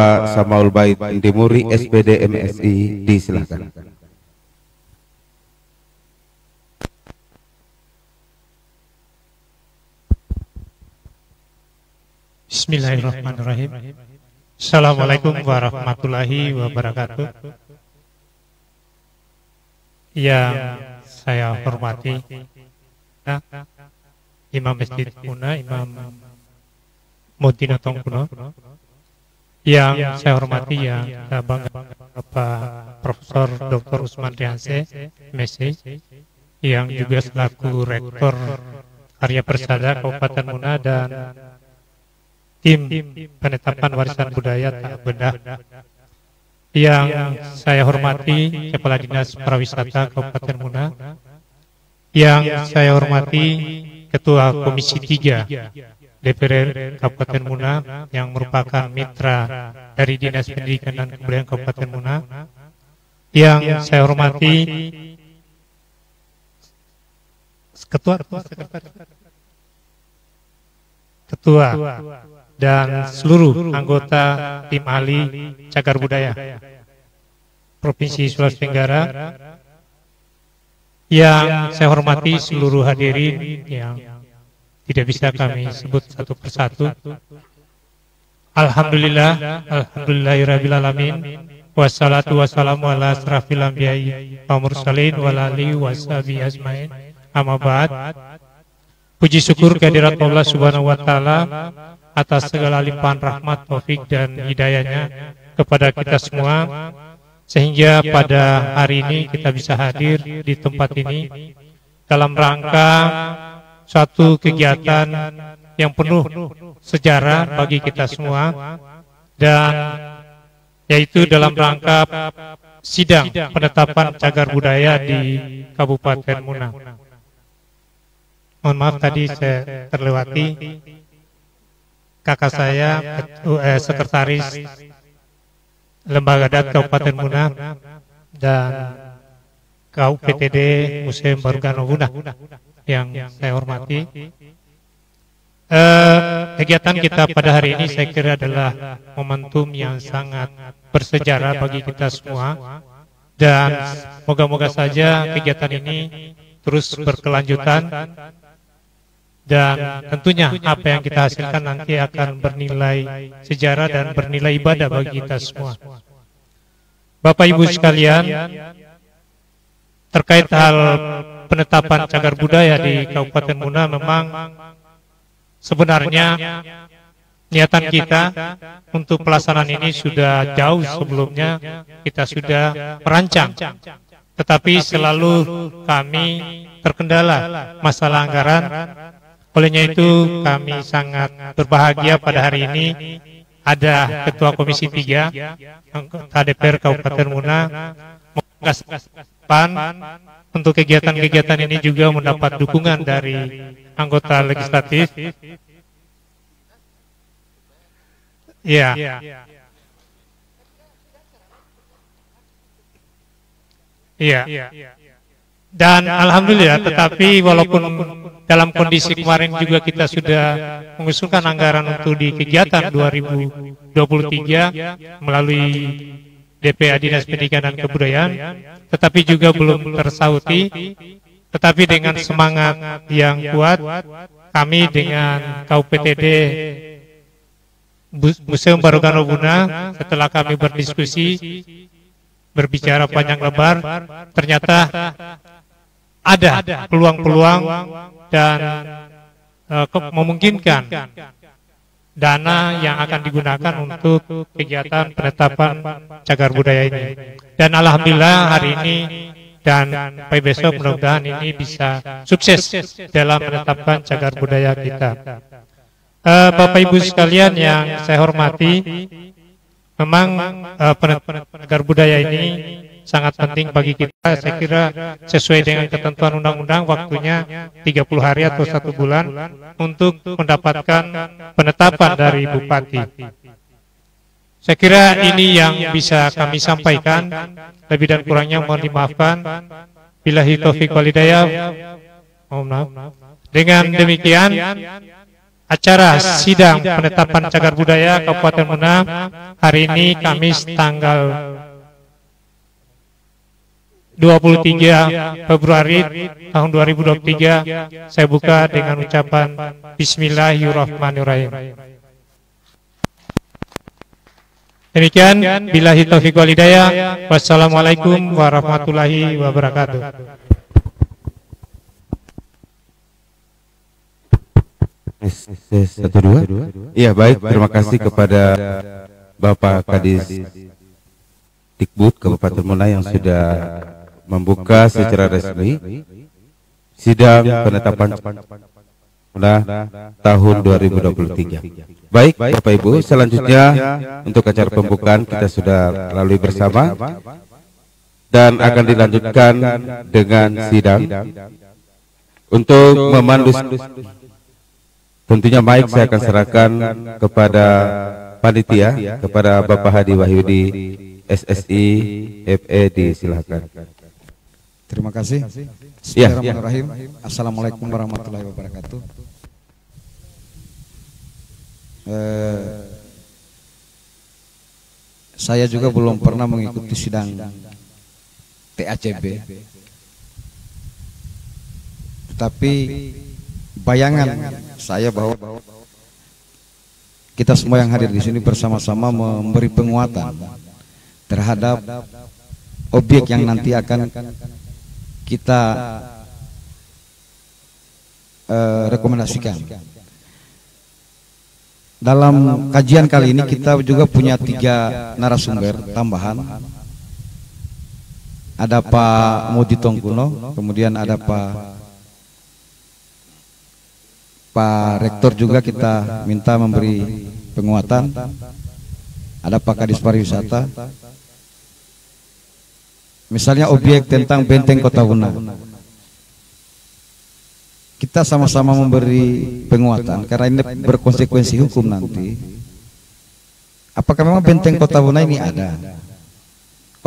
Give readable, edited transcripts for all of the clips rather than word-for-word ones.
Bapak Samaul Bait Indimuri SPD MSI, disilakan. Bismillahirrahmanirrahim. Assalamualaikum warahmatullahi wabarakatuh. Yang saya hormati Imam Masjid Muna, Imam Mudina Tongkuno. Yang saya hormati, yang saya bangga, Bapak Profesor Dr. Usman Rianse, MSI, yang juga selaku Rektor Karya Persada Kabupaten Muna, dan tim penetapan warisan budaya tak benda. Yang saya hormati Kepala Dinas Pariwisata Kabupaten Muna, yang saya hormati Ketua Komisi 3 DPR Kabupaten Muna, yang merupakan mitra dari Dinas Pendidikan dan Kebudayaan Kabupaten Muna, yang saya hormati Ketua dan seluruh anggota tim ahli cagar budaya Provinsi Sulawesi Tenggara, yang saya hormati seluruh hadirin yang tidak bisa kami sebut satu persatu. Alhamdulillah, alhamdulillahirrabbilalamin, wassalatu wassalamu ala asrafil anbiya'i wa mursalin wa alihi washabihi ajmain, amma ba'd. Puji syukur kehadirat Allah Subhanahu wa taala atas segala limpahan rahmat, taufik dan hidayahnya kepada kita semua, sehingga pada hari ini kita bisa hadir di tempat ini dalam rangka suatu kegiatan yang penuh sejarah bagi kita semua, dan yaitu dalam rangka sidang penetapan cagar budaya di Kabupaten Muna. Mohon maaf tadi saya terlewati, kakak saya sekretaris Lembaga Adat Kabupaten Muna dan KUPTD Museum Barugano Muna yang saya hormati. Kegiatan kita pada hari ini saya kira adalah momentum yang sangat bersejarah bagi kita semua, dan moga-moga saja kegiatan ini terus berkelanjutan, dan tentunya apa yang kita hasilkan nanti akan bernilai sejarah dan bernilai ibadah bagi kita semua. Bapak Ibu sekalian, terkait hal penetapan cagar budaya di Kabupaten Muna, memang sebenarnya niatan kita untuk pelaksanaan ini sudah jauh sebelumnya kita sudah merancang, tetapi selalu kami terkendala masalah anggaran. Olehnya itu kami sangat berbahagia pada hari ini ada Ketua Komisi 3 anggota DPR Kabupaten Muna mengasahkan untuk kegiatan-kegiatan ini juga mendapat dukungan dari anggota legislatif. Ya. Iya. Dan alhamdulillah, tetapi walaupun dalam kondisi kemarin juga kita sudah mengusulkan anggaran untuk di kegiatan 2023 melalui DPA Dinas Pendidikan dan Kebudayaan, tetapi juga belum tersauti. Tetapi dengan semangat yang kuat, kami dengan KUPTD Museum Barugano Muna, setelah kami berdiskusi, berbicara panjang lebar, ternyata ada peluang-peluang dan memungkinkan dana yang akan digunakan untuk kegiatan penetapan cagar budaya ini. Dan alhamdulillah hari ini dan sampai besok mudah-mudahan ini bisa sukses dalam menetapkan cagar budaya kita. Bapak Ibu sekalian yang saya hormati, memang penetapan cagar budaya ini sangat penting bagi kita. Saya kira sesuai dengan ketentuan undang-undang waktunya 30 hari atau 1 bulan untuk mendapatkan penetapan dari Bupati. Saya kira ini yang bisa kami sampaikan. Lebih dan kurangnya mohon dimaafkan. Billahi taufiq wal hidayah. Mohon maaf. Dengan demikian, acara sidang penetapan cagar budaya Kabupaten Muna hari ini Kamis tanggal 23 Februari tahun 2023 saya buka dengan ucapan Bismillahirrahmanirrahim. Demikian, billahi taufiq wal hidayah. Wassalamualaikum warahmatullahi wabarakatuh. Satu dua. Iya baik, terima kasih kepada Bapak Kadis Dikbud Kabupaten Muna yang sudah membuka secara resmi sidang penetapan Muna tahun 2023. Baik Bapak Ibu, selanjutnya untuk acara pembukaan kita sudah lalui bersama dan akan dilanjutkan dengan sidang. Untuk memandu tentunya mic saya akan serahkan kepada panitia, kepada Bapak Hadi Wahyudi SSI FED, silakan. Terima kasih. Bismillahirrahmanirrahim. Assalamualaikum warahmatullahi wabarakatuh. Saya juga belum pernah mengikuti sidang TACB, tetapi bayangan saya bahwa kita semua yang hadir di sini bersama-sama memberi penguatan terhadap objek yang nanti akan kita rekomendasikan. Dalam kajian kali ini kita juga punya 3 narasumber tambahan. Ada Pak Mudi Tongkuno, kemudian ada Pak Rektor juga kita minta memberi penguatan. Ada Pak Kadis Pariwisata. Misalnya objek tentang benteng Kota Muna. Kita sama-sama memberi penguatan karena ini berkonsekuensi hukum nanti. Apakah memang benteng Kota Muna ini ada?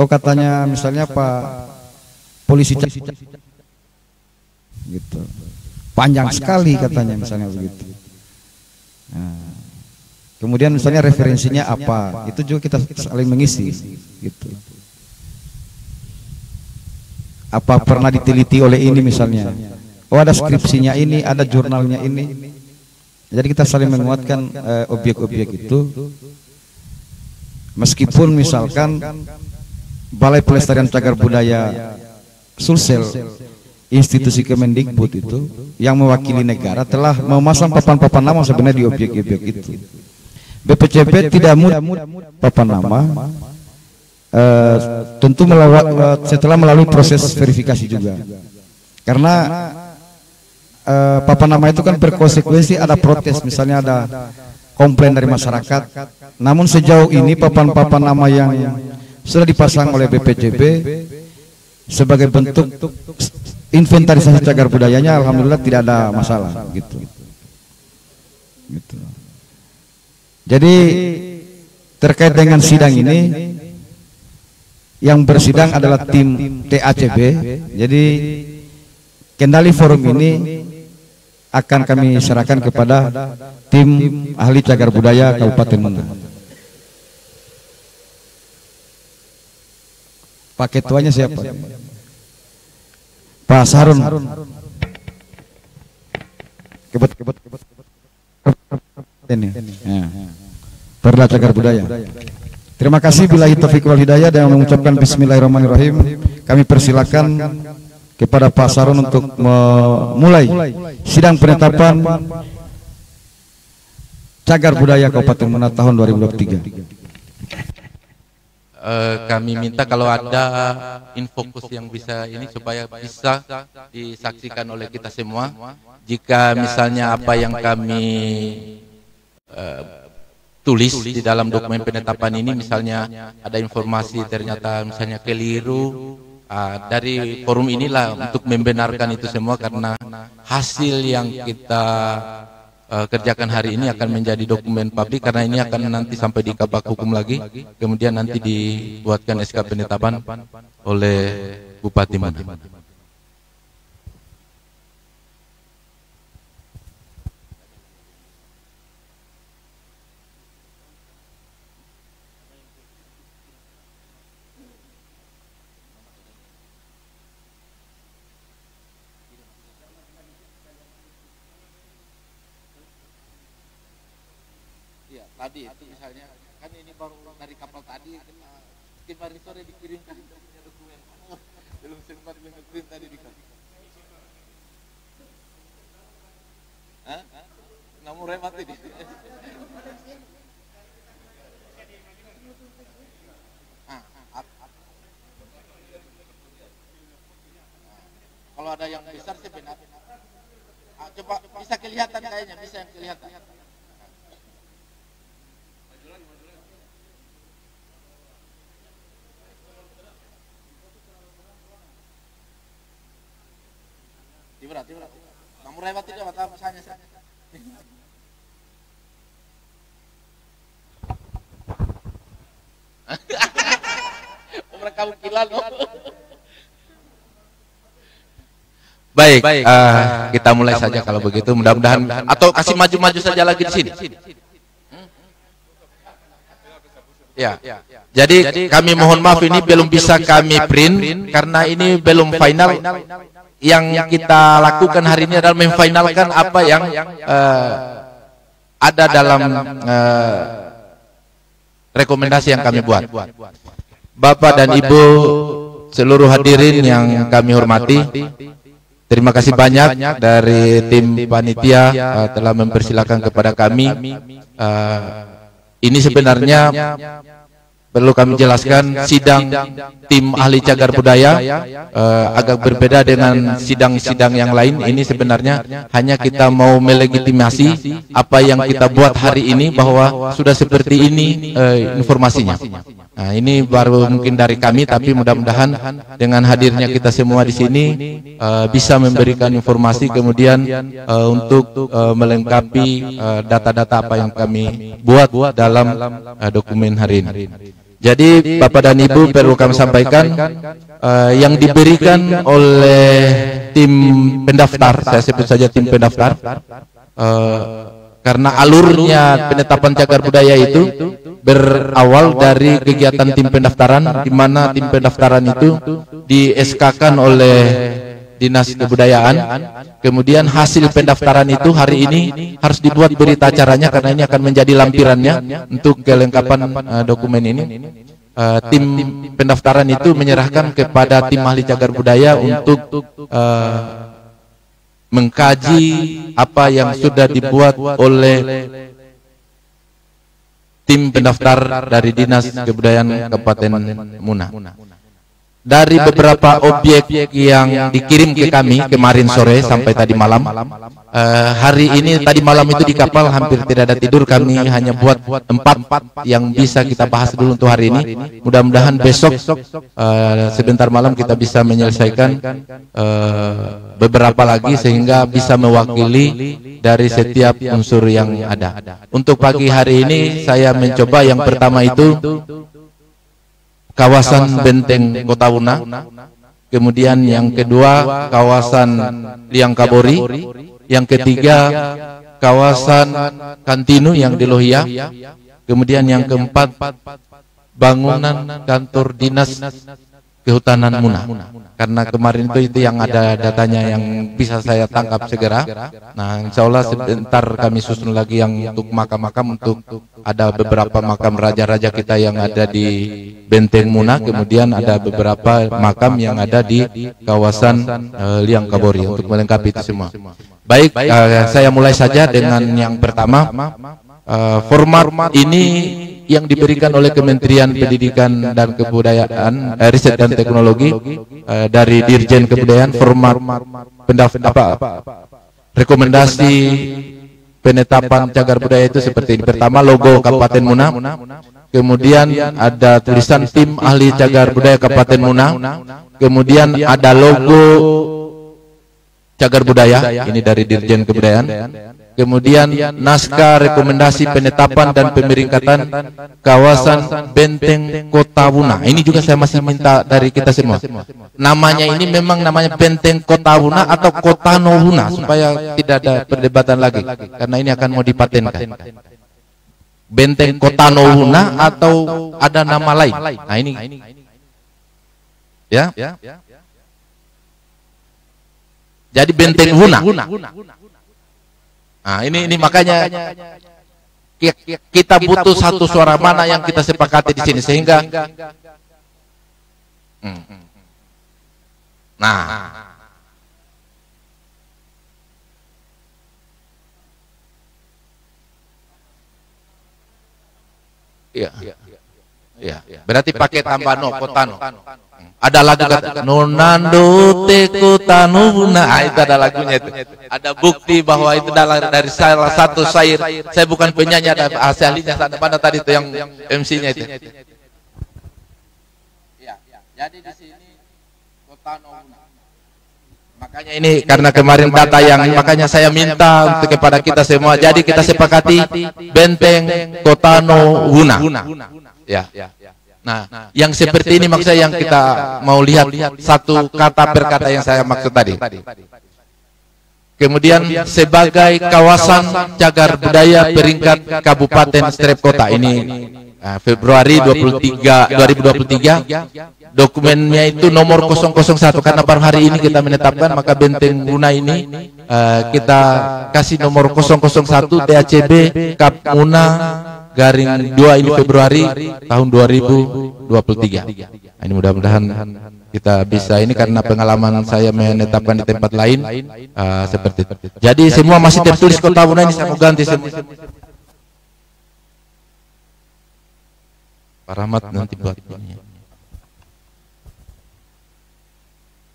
Oh katanya misalnya Pak Polisi gitu. Panjang sekali katanya misalnya begitu. Nah, kemudian misalnya referensinya apa? Itu juga kita saling mengisi gitu. Apa pernah diteliti oleh ini misalnya? Oh ada skripsinya ini, ada jurnalnya ini. Jadi kita saling menguatkan objek-objek itu. Meskipun misalkan Balai Pelestarian Cagar Budaya Sulsel, institusi Kemendikbud itu yang mewakili negara telah memasang papan-papan nama sebenarnya di objek-objek itu. BPCP tidak mudah papan nama, tentu setelah melalui proses verifikasi juga. Karena papan nama itu kan berkonsekuensi ada protes, misalnya ada komplain dari masyarakat. Namun sejauh ini papan-papan nama yang sudah dipasang oleh BPCP sebagai bentuk inventarisasi cagar budayanya, alhamdulillah tidak ada masalah gitu. Jadi terkait dengan sidang ini, yang bersidang adalah tim TACB. Jadi kendali forum ini akan kami serahkan kepada tim ahli cagar budaya Kabupaten Muna. Pak ketuanya siapa? Pak Sarun. Kebut. Ini. Ya. Perda cagar budaya. Terima kasih billahi taufiq wal hidayah, dan mengucapkan bismillahirrahmanirrahim. Kami persilakan kepada Pak Sarun untuk memulai sidang penetapan cagar budaya Kabupaten Muna tahun 2023. Kami minta kalau ada infokus yang bisa ini supaya bisa disaksikan oleh kita semua. Jika misalnya apa yang kami tulis di dalam dokumen penetapan ini misalnya ada informasi ternyata misalnya keliru, dari forum inilah untuk membenarkan itu semua, karena hasil yang kita kerjakan hari ini akan menjadi dokumen publik, karena ini akan nanti sampai di Kabak Hukum lagi, kemudian nanti dibuatkan SK penetapan oleh Bupati Muna. tadi itu misalnya kan ini baru dari kapal tadi kemarin sore dikirimkan dokumen belum sempat nge-print tadi di kapal. Namun remat ini. Kalau ada yang besar sih benar. Coba bisa kelihatan kayaknya, bisa yang kelihatan. Tiba-tiba. Namun remat tidak apa misalnya saya. Mereka ukilan loh. Baik, kita mulai saja kalau begitu. Mudah-mudahan atau kasih maju-maju saja lagi di sini. Ya. Jadi kami mohon maaf ini belum bisa kami print karena ini belum final. Yang kita lakukan hari ini adalah memfinalkan apa yang ada dalam rekomendasi yang kami buat. Bapak dan Ibu seluruh hadirin yang kami hormati, terima kasih banyak dari tim panitia telah mempersilakan kepada kami. Ini sebenarnya perlu kami jelaskan, sidang tim ahli cagar budaya agak berbeda dengan sidang-sidang yang lain. Ini sebenarnya hanya kita mau melegitimasi apa yang kita buat hari ini bahwa sudah seperti ini informasinya. Nah, ini baru mungkin dari kami, tapi mudah-mudahan dengan hadirnya kita semua di sini bisa memberikan informasi kemudian untuk melengkapi data-data apa yang kami buat dalam dokumen hari ini. Jadi Bapak dan Ibu perlu kami sampaikan yang diberikan oleh tim pendaftar, saya sebut saja tim pendaftar, karena alurnya penetapan cagar budaya itu berawal dari kegiatan tim pendaftaran, di mana tim pendaftaran itu di SK-kan oleh Dinas Kebudayaan. Kemudian hasil pendaftaran itu hari ini harus dibuat berita acaranya karena ini akan menjadi lampirannya untuk kelengkapan dokumen ini. Tim pendaftaran itu menyerahkan kepada tim ahli cagar budaya untuk mengkaji apa yang sudah dibuat oleh tim pendaftar dari Dinas Kebudayaan Kabupaten Muna. Dari beberapa objek yang dikirim ke kami kemarin sore sampai tadi malam, hari ini tadi malam itu di kapal hampir tidak ada tidur, kami hanya buat 4 yang bisa kita bahas dulu untuk hari ini. Mudah-mudahan besok sebentar malam kita bisa menyelesaikan beberapa lagi sehingga bisa mewakili dari setiap unsur yang ada. Untuk pagi hari ini saya mencoba yang pertama itu kawasan Benteng Kota Wuna, kemudian yang kedua kawasan Liang Kabori, yang ketiga kawasan Kantinu yang di Lohia, kemudian yang keempat bangunan kantor dinas Kehutanan Muna. Karena kemarin itu yang ada datanya yang bisa saya tangkap segera. Nah, insya Allah sebentar kami susun lagi yang untuk makam-makam, untuk ada beberapa makam raja-raja kita yang ada di Benteng Muna, kemudian ada beberapa makam yang ada di kawasan Liang Kabori untuk melengkapi itu semua. Baik, saya mulai saja dengan yang pertama. Format ini yang diberikan oleh Kementerian Pendidikan dan Kebudayaan, Riset dan Teknologi, dari Dirjen Kebudayaan, format rekomendasi penetapan cagar budaya itu seperti ini. Pertama, logo Kabupaten Muna, kemudian ada tulisan tim ahli cagar budaya Kabupaten Muna, kemudian ada logo cagar budaya, ini dari Dirjen Kebudayaan. Kemudian naskah rekomendasi penetapan dan pemeringkatan kawasan Benteng Kota Wuna. Ini juga saya masih minta dari kita semua. Namanya ini memang namanya Benteng Kota Wuna atau Kota No Wuna, supaya tidak ada perdebatan lagi, karena ini akan mau dipatenkan. Benteng Kota No Wuna atau ada nama lain. Nah ini, ya. Jadi Benteng Wuna. Nah, ini makanya kita butuh satu suara mana yang kita sepakati di sini sehingga berarti pakai tambah no kotano. Ada lagu kata nonando te kotano, nah itu ada lagunya itu. Ada bukti bahwa itu dari salah satu syair. Saya bukan penyanyi, ada ahlinya sana tadi itu yang MC-nya itu. Jadi di sini kotano. Makanya ini karena kemarin data yang makanya saya minta untuk kepada kita semua. Jadi kita sepakati benteng Kotano Wuna. Ya. Nah, yang seperti ini maksudnya yang kita mau lihat satu kata per kata yang saya maksud tadi. Kemudian sebagai kawasan cagar budaya peringkat kabupaten strep kota ini Februari 2023 dokumennya itu nomor 001 karena baru hari ini kita menetapkan, maka benteng Wuna ini kita kasih nomor 001 TACB Kap Wuna garing 2 ini Februari tahun 2023. Ini mudah-mudahan kita bisa ini karena pengalaman saya menetapkan di tempat lain seperti itu. Jadi semua masih tertulis Kota Wuna ini, saya mau ganti semua. Pak Rahmat nanti buat ini.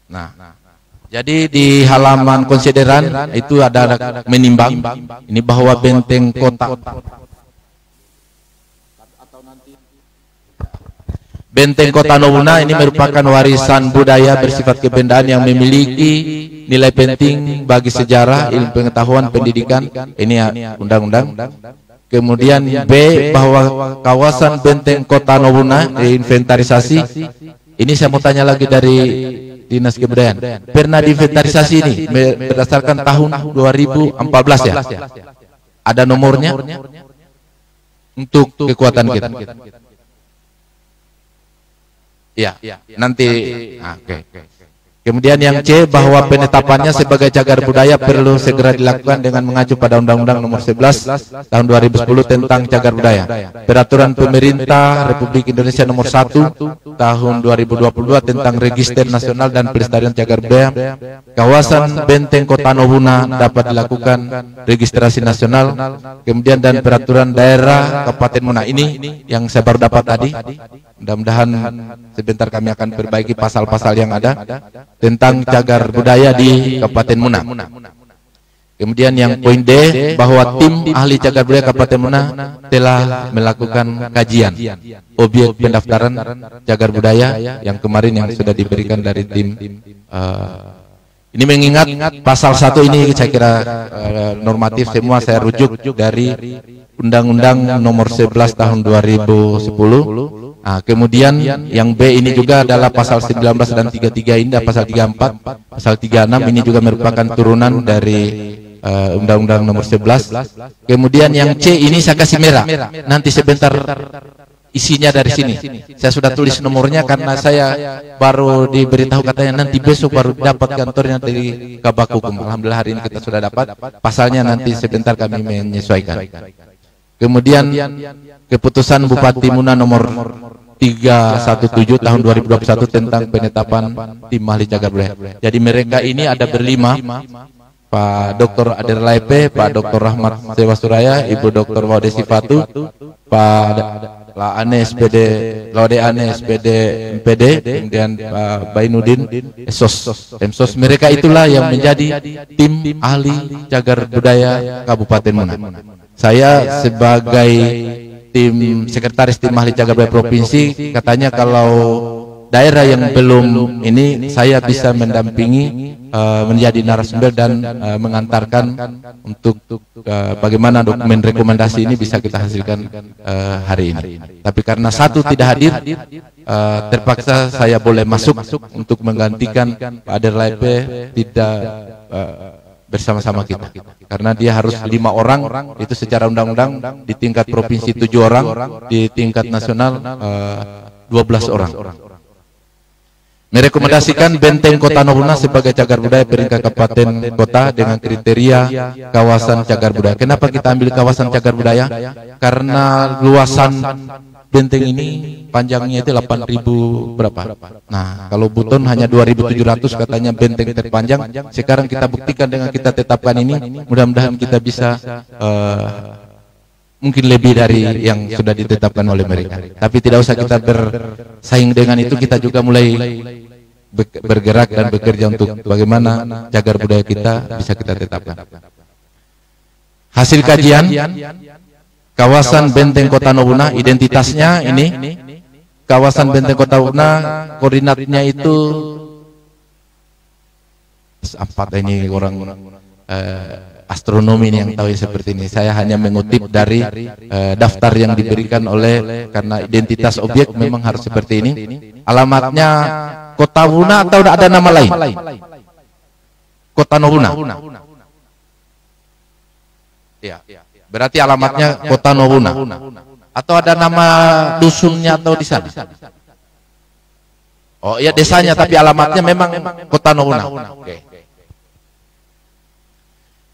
Nah, jadi di halaman konsideran itu ada menimbang ini bahwa benteng kota Benteng Kotano Wuna ini merupakan warisan budaya bersifat kebendaan yang memiliki nilai penting bagi sejarah, ilmu pengetahuan, pendidikan. Ini undang-undang. Kemudian B, bahwa kawasan benteng Kotano Wuna diinventarisasi. Ini saya mau tanya lagi dari Dinas Kebudayaan. Pernah diinventarisasi ini berdasarkan tahun 2014 ya? Ada nomornya untuk kekuatan kita. Ya, nanti. Oke. Kemudian yang C, bahwa penetapannya sebagai cagar budaya perlu segera dilakukan dengan mengacu pada Undang-Undang Nomor 11 Tahun 2010 tentang cagar budaya, Peraturan Pemerintah Republik Indonesia Nomor 1 Tahun 2022 tentang Register Nasional dan Pelestarian Cagar Budaya. Kawasan Benteng Kotano Wuna dapat dilakukan registrasi nasional. Kemudian dan Peraturan Daerah Kabupaten Wuna, ini yang saya baru dapat tadi. Mudah-mudahan sebentar kami akan perbaiki pasal-pasal yang ada tentang cagar budaya di Kabupaten Wuna. Kemudian yang poin D, bahwa tim ahli cagar budaya Kabupaten Wuna telah melakukan kajian objek pendaftaran cagar budaya yang kemarin yang sudah diberikan dari tim. Ini mengingat pasal 1 ini saya kira normatif semua, saya rujuk dari Undang-Undang Nomor 11 Tahun 2010. Kemudian yang B ini juga adalah pasal 19 dan 33 ini, pasal 34, pasal 36 ini juga merupakan turunan dari Undang-Undang Nomor 11. Kemudian yang C ini saya kasih merah. Nanti sebentar isinya dari sini. Saya sudah tulis nomornya karena saya baru diberitahu katanya nanti besok baru dapat kantornya dari Kabak Hukum. Alhamdulillah hari ini kita sudah dapat. Pasalnya nanti sebentar kami menyesuaikan. Kemudian keputusan Bupati Wuna nomor 317 tahun 2021 tentang penetapan tim ahli cagar budaya. Jadi mereka ini ada berlima, Pak Dr. Ader Laipe, Pak Dr. Rahmat Sewa Suraya, Ibu Dr. Wadesi Fatu, Pak Laane SPD, Laudeane SPD MPD, kemudian Pak Bainudin Emsos. Mereka itulah yang menjadi tim ahli cagar budaya Kabupaten Wuna. Saya sebagai tim sekretaris tim ahli cagar budaya provinsi, katanya kalau daerah yang belum ini saya bisa mendampingi menjadi narasumber dan mengantarkan untuk bagaimana dokumen rekomendasi ini bisa kita hasilkan hari ini. Tapi karena satu tidak hadir, terpaksa saya boleh masuk untuk menggantikan Pak Ader Laipe tidak bersama-sama kita, karena dia harus 5 orang itu secara undang-undang, di tingkat provinsi 7 orang, di tingkat nasional 12 orang. merekomendasikan benteng Kota Nohuna sebagai cagar budaya peringkat kabupaten kota dengan kriteria kawasan cagar budaya. Kenapa kita ambil kawasan cagar budaya? Karena luasan benteng ini panjangnya itu 8.000 berapa? Nah, kalau Buton hanya 2.700 katanya benteng terpanjang. Sekarang kita buktikan dengan kita tetapkan ini, mudah-mudahan kita bisa mungkin lebih dari yang sudah ditetapkan oleh mereka. Tapi tidak usah kita bersaing dengan itu, kita juga mulai bergerak dan bekerja untuk bagaimana cagar budaya kita bisa kita tetapkan. Hasil kajian kawasan benteng Kota Nohuna, identitasnya ini kawasan benteng Kota Nohuna, koordinatnya itu 4. Ini orang astronomi yang tahu seperti ini. Saya hanya mengutip dari daftar yang diberikan oleh, karena identitas objek memang harus seperti ini. Alamatnya Kota Nohuna atau ada nama lain? Kota Nohuna. Ya, berarti alamatnya Kota Nohuna. Atau ada nama dusunnya atau di sana? Oh iya, desanya, tapi alamatnya memang Kota Nohuna. Oke.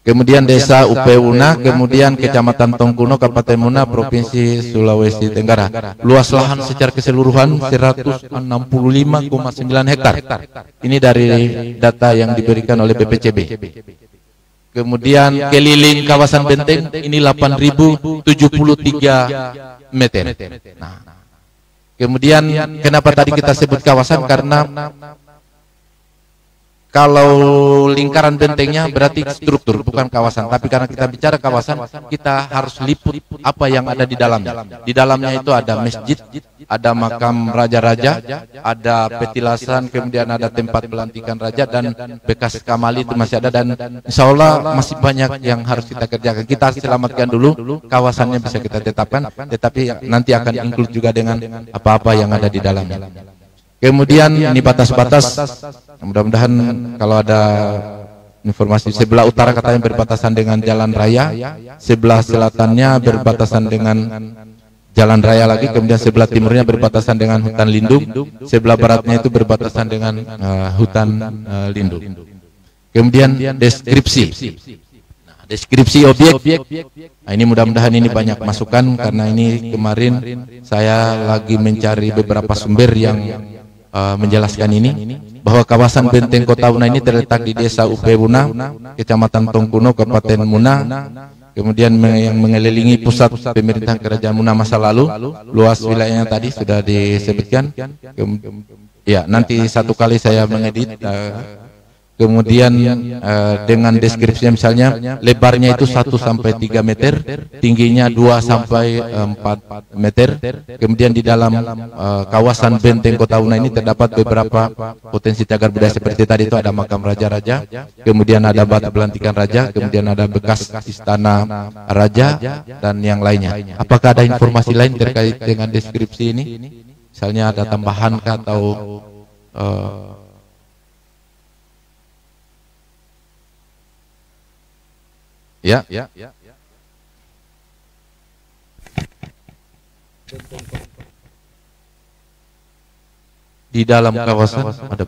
Kemudian Desa Upeuna, kemudian Kecamatan Tongkuno, Kabupaten Muna, Provinsi Sulawesi Tenggara. Luas lahan secara keseluruhan 165,9 hektar. Ini dari data yang diberikan oleh BPCB. Kemudian keliling kawasan benteng ini 8.073 meter. Nah, kemudian kenapa tadi kita sebut kawasan? Karena kalau lingkaran bentengnya berarti struktur, bukan kawasan. Tapi karena kita bicara kawasan, kita harus liput apa yang ada di dalamnya. Di dalamnya itu ada masjid, ada makam raja-raja, ada petilasan, kemudian ada tempat pelantikan raja, dan bekas kamali itu masih ada. Dan insya Allah masih banyak yang harus kita kerjakan. Kita selamatkan dulu, kawasannya bisa kita tetapkan, tetapi nanti akan include juga dengan apa-apa yang ada di dalamnya. Kemudian ini batas-batas, mudah-mudahan kalau ada informasi, sebelah utara katanya berbatasan dengan jalan raya, sebelah selatannya berbatasan dengan jalan raya lagi, kemudian sebelah timurnya berbatasan dengan hutan lindung, sebelah baratnya itu berbatasan dengan hutan lindung. Kemudian deskripsi. Deskripsi objek. Nah, ini mudah-mudahan ini banyak masukan, karena ini kemarin saya lagi mencari beberapa sumber yang menjelaskan ini, bahwa kawasan benteng Kota Nohuna ini terletak di Desa Upeuna, Kecamatan Tongkuno, Kabupaten Muna, kemudian yang mengelilingi pusat pemerintahan Kerajaan Muna masa lalu. Luas wilayahnya tadi sudah disebutkan. Ya, nanti satu kali saya mengedit. Kemudian dengan deskripsi misalnya lebarnya itu 1 sampai 3 meter, tingginya 2 sampai 4 meter. Kemudian di dalam kawasan benteng Kota Nohuna ini terdapat beberapa potensi cagar budaya seperti tadi itu, ada makam raja-raja, kemudian ada batu pelantikan raja, kemudian ada bekas istana raja, dan yang lainnya. Apakah ada informasi lain terkait dengan deskripsi ini? Misalnya ada tambahan atau ya. Di dalam kawasan ada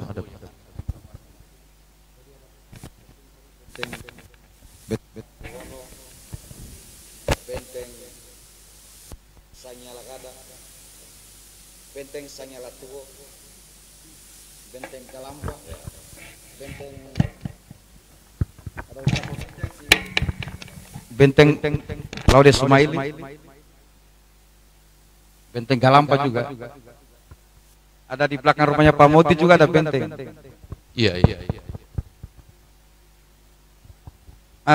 Benteng Sanyalakada, Benteng Sanyalatuo, Benteng Kalamba, Benteng Benteng Laude Sumaili, Benteng Galampa juga. Ada di belakang rumahnya Pak Moti juga ada benteng. Iya.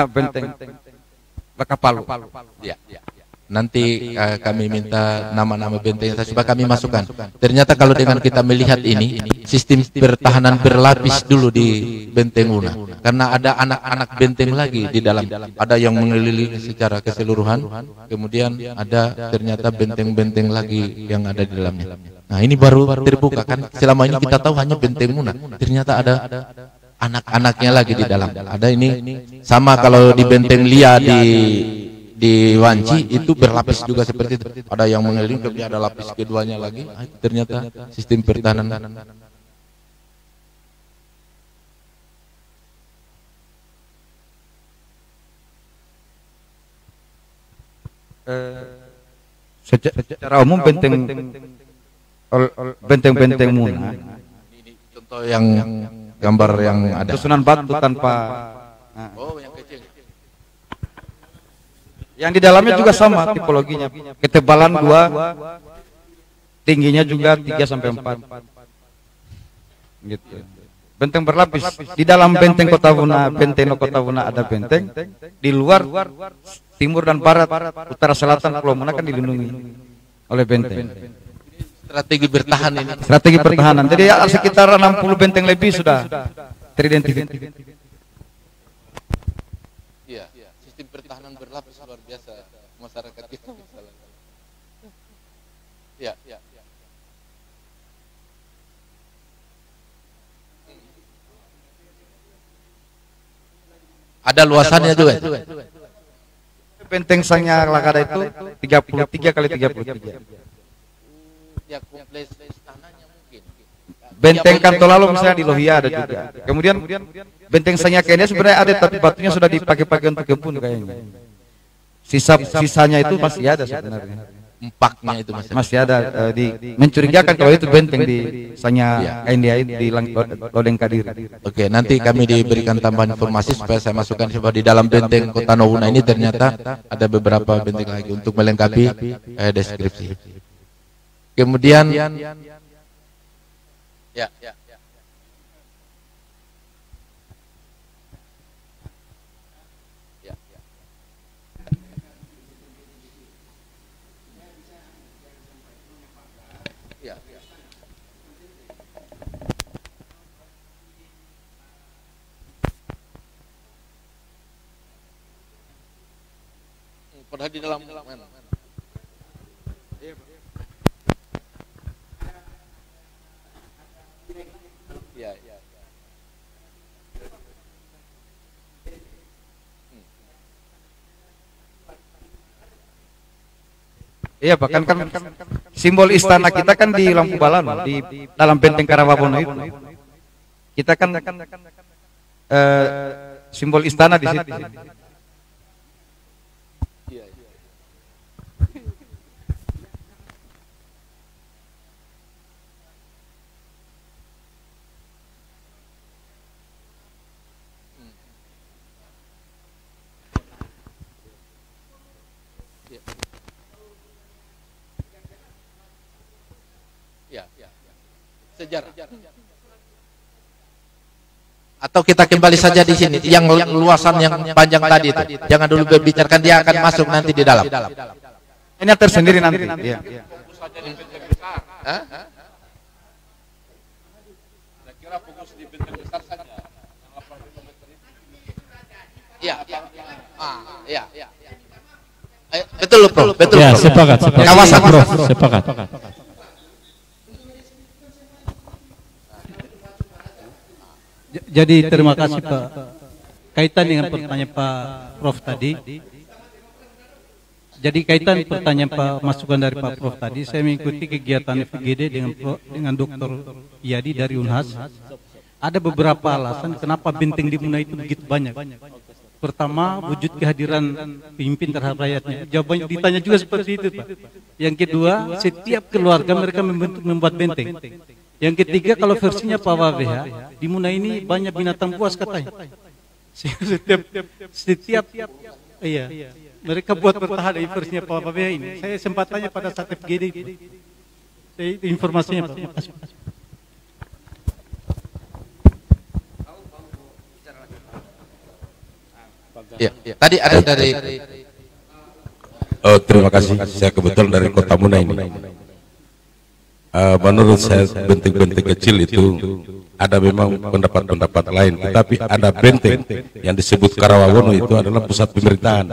Benteng Bakapalu. Ya. Nanti kami minta nama-nama benteng yang coba kami masukkan. Ternyata kalau dengan kita melihat ini, sistem pertahanan berlapis dulu di benteng Nohuna, karena ada anak-anak benteng lagi di dalam. Ada yang mengelilingi secara keseluruhan, kemudian ada ternyata benteng-benteng lagi yang ada di dalamnya. Nah, ini baru terbuka kan. Selama ini kita tahu hanya benteng Nohuna, ternyata ada anak-anaknya lagi di dalam. Ada ini sama kalau di benteng Lia di Wanci itu berlapis juga seperti itu. Ada yang mengelilingi, kemudian ada lapis keduanya lagi. Ternyata sistem pertahanan Secara umum benteng Muna. Ini contoh yang gambar yang ada. Susunan batu tanpa. Oh, yang kecil. Yang di dalamnya juga sama tipologinya. Ketebalan 2, tingginya juga 3 sampai 4. Gitu. Benteng berlapis. Di dalam benteng Kota Wuna, benteng Kota Wuna ada benteng. Di luar timur dan barat, utara selatan Pulau Muna kan dilindungi oleh benteng. Strategi bertahan ini. Strategi pertahanan. Jadi ya, sekitar 60 benteng lebih sudah teridentifikasi. Iya, sistem pertahanan berlapis luar biasa masyarakat kita. Iya. Ada luasannya juga. Benteng Sangya Lakada itu 33 kali 33. Ya, kompleks istananya mungkin. Benteng Kantolalo misalnya di Lohia ada juga. Kemudian benteng Sangya Kenya sebenarnya ada tapi batunya sudah dipakai-pakai untuk kebun kayaknya. Sisanya itu masih ada sebenarnya. Empaknya itu masih ada mencurigakan kalau itu benteng di Sangya India di Lodeng Kadiri. Oke, nanti kami diberikan tambahan informasi supaya saya masukkan bahwa di dalam benteng Kota Wuna ini ternyata ada beberapa benteng lagi untuk melengkapi deskripsi. Kemudian ya. Padahal di dalam mana? Ya. Iya, bahkan kan simbol istana kita kan di Lampu Balano, di dalam benteng Karawabono itu. Kita kan simbol istana di situ. Sejarah. Atau kita kembali saja di sini yang luasan yang panjang tadi itu. Jangan dulu berbicarakan, dia akan masuk nanti di dalam. Ini tersendiri nanti. Iya. Kira fokus di benteng besar saja. Iya. Iya. Betul, Prof. Betul. Ya, sepakat. Kawasan, Prof. Sepakat. Jadi terima kasih Pak. Kaitan dengan pertanyaan Pak Prof tadi. Jadi kaitan pertanyaan Pak, masukan dari Pak Prof tadi, saya mengikuti kegiatan FGD dengan Dr. Yadi dari Unhas. Ada beberapa alasan kenapa benteng di Muna itu begitu banyak. Pertama, wujud kehadiran pemimpin terhadap rakyatnya. Jawabannya ditanya juga seperti itu, Pak. Yang kedua, setiap keluarga mereka membuat benteng. Yang ketiga, kalau versinya Pak Wabeha, di Muna ini banyak binatang buas katanya. Setiap mereka buat bertahan dari versinya Pak Wabeha ini. Saya sempat tanya pada saat FGD itu. Itu informasinya, Pak. Makasih. Ya, tadi ada dari. Oh, terima kasih. Saya kebetulan dari Kota Muna ini. Menurut saya benteng-benteng kecil itu ada memang pendapat-pendapat lain, tetapi ada benteng yang disebut Karawawono itu adalah pusat pemerintahan.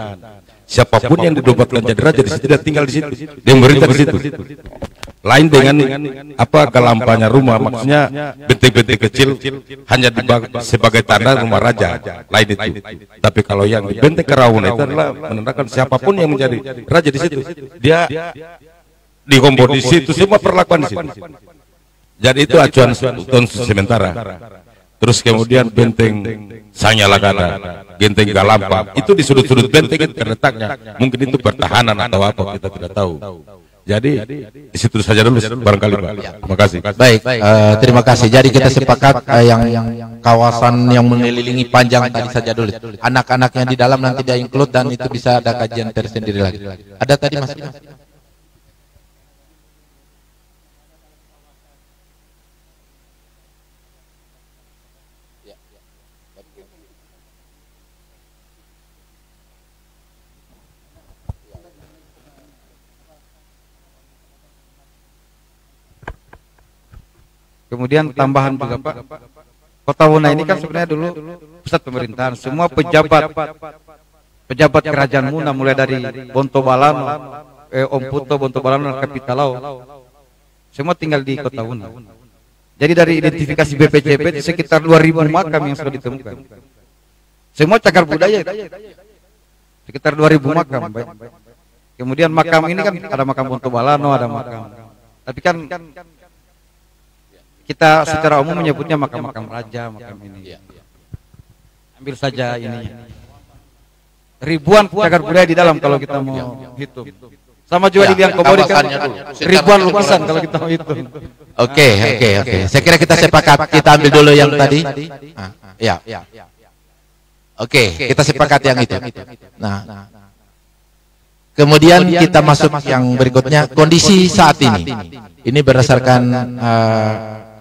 Siapapun yang dinobatkan jadi raja di situ, dia tinggal di situ, dia memerintah di situ. Lain dengan apa galampanya rumah, maksudnya benteng-benteng kecil hanya sebagai tanda rumah raja, lain itu. Tapi kalau yang di benteng Karawawono itu adalah menandakan siapapun yang menjadi raja di situ, dia dikompor di situ, semua perlakuan di situ. Jadi itu acuan untuk sementara. terus kemudian benteng Sanyalagada, benteng Galampa, itu di sudut-sudut benteng itu terletaknya. Mungkin itu pertahanan atau apa, kita tidak tahu. Jadi di situ saja dulu barangkali Pak. Terima kasih. Baik, terima kasih. Jadi kita sepakat yang kawasan yang mengelilingi panjang tadi saja dulu. Anak-anaknya di dalam nanti dia include dan itu bisa ada kajian tersendiri lagi. Ada tadi Mas? Kemudian tambahan juga Pak, Kota Wona ini kan sebenarnya dulu pusat pemerintahan. Semua pejabat kerajaan Muna mulai dari Bonto Balano, Om Puto, Bonto Balano, Kapitalau, semua tinggal di Kota Wona. Jadi dari identifikasi BPJP sekitar 2000 makam yang sudah ditemukan. Semua cagar budaya itu. Sekitar 2000 makam. Baik. Kemudian makam ini kan ada makam Bonto Balano, ada makam. Tapi kan kita secara umum menyebutnya makam-makam raja, makam ini. Ambil saja ini. Ribuan cagar budaya di dalam kalau kita mau hitung. Sama juga di Biang Kobori kan ribuan lukisan kalau kita mau hitung. Oke. Saya kira kita sepakat, kita ambil dulu yang tadi. Ya. Oke, kita sepakat yang itu. Nah, kemudian kita masuk yang berikutnya, kondisi saat ini. Ini berdasarkan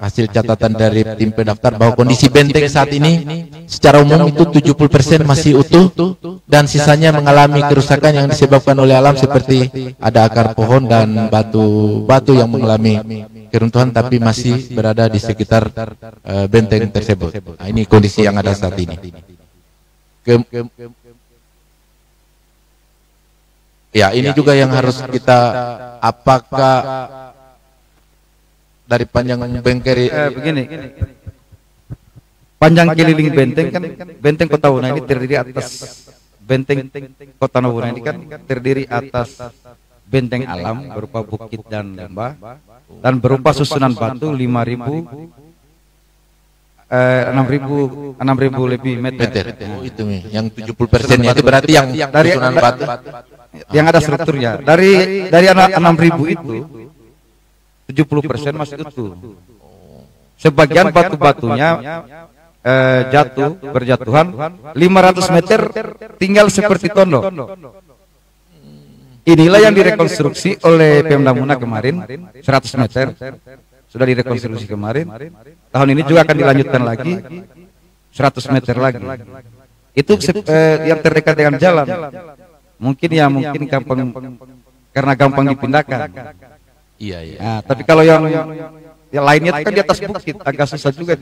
hasil catatan dari tim pendaftar bahwa kondisi benteng saat ini secara umum itu 70% masih utuh dan sisanya mengalami kerusakan yang disebabkan oleh alam seperti ada akar pohon dan batu yang mengalami keruntuhan tapi masih berada di sekitar benteng tersebut. Nah, ini kondisi yang ada saat ini. Ya, ini juga yang harus kita, apakah dari panjang bengkeri begini. Panjang keliling benteng kan, benteng Kota Wona ini terdiri atas benteng Kota Wona ini kan terdiri atas benteng alam berupa bukit dan lembah dan berupa susunan batu 6.000 lebih meter. Oh, itu yang 70%-nya itu berarti yang dari susunan batu yang ada strukturnya. Dari 6.000 itu 70% masih utuh. Sebagian batu-batunya berjatuhan 500 meter tinggal seperti tondok. Inilah yang direkonstruksi oleh Pemda Muna kemarin 100 meter sudah direkonstruksi kemarin. Tahun ini juga akan dilanjutkan lagi 100 meter lagi. Itu yang terdekat dengan jalan. Mungkin gampang karena gampang dipindahkan. Iya. Nah, tapi kalau yang lainnya itu kan di atas bukit, agak susah juga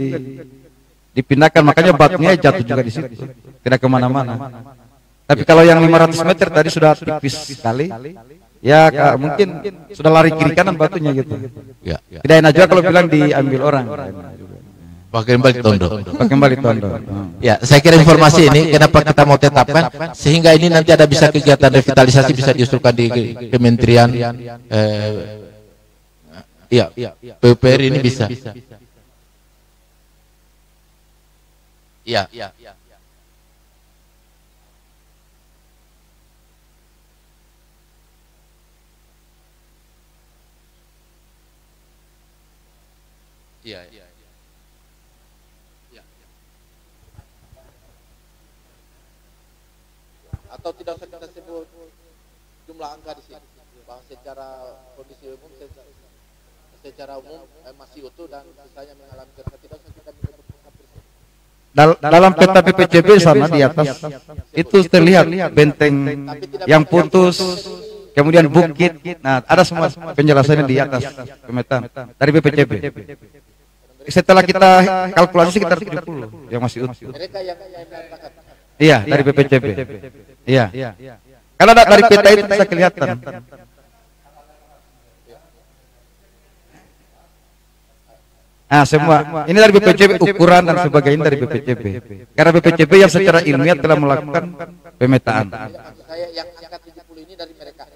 dipindahkan. Makanya batunya jatuh juga di situ, tidak kemana-mana. Tapi kalau yang 500 meter tadi sudah tipis sekali, ya mungkin sudah lari kiri kanan batunya gitu. Ya. Tidak enak juga kalau bilang diambil orang. Pakai kembali tondo. Ya, saya kira informasi ini kenapa kita mau tetapkan sehingga ini nanti ada bisa kegiatan revitalisasi bisa diusulkan di Kementerian PUPR ini bisa. Iya. Atau tidak usah kita sebut jumlah angka di sini, bahwa secara kondisi umum masih utuh dan sisanya mengalami kerusakan. Tidak usah kita menyebut dalam peta BPJP sana di atas itu terlihat benteng yang putus, kemudian bukit. Nah, ada semua penjelasannya di atas pemetaan dari BPJP. Setelah kita kalkulasi sekitar 70 yang masih utuh. Iya, dari BPJP. Iya. Kalau dari peta itu bisa kelihatan. Nah, semua ini dari BPJP, ukuran dan sebagainya dari BPJP. Karena BPJP yang secara ilmiah telah melakukan pemetaan. Yang angka 70 ini dari mereka.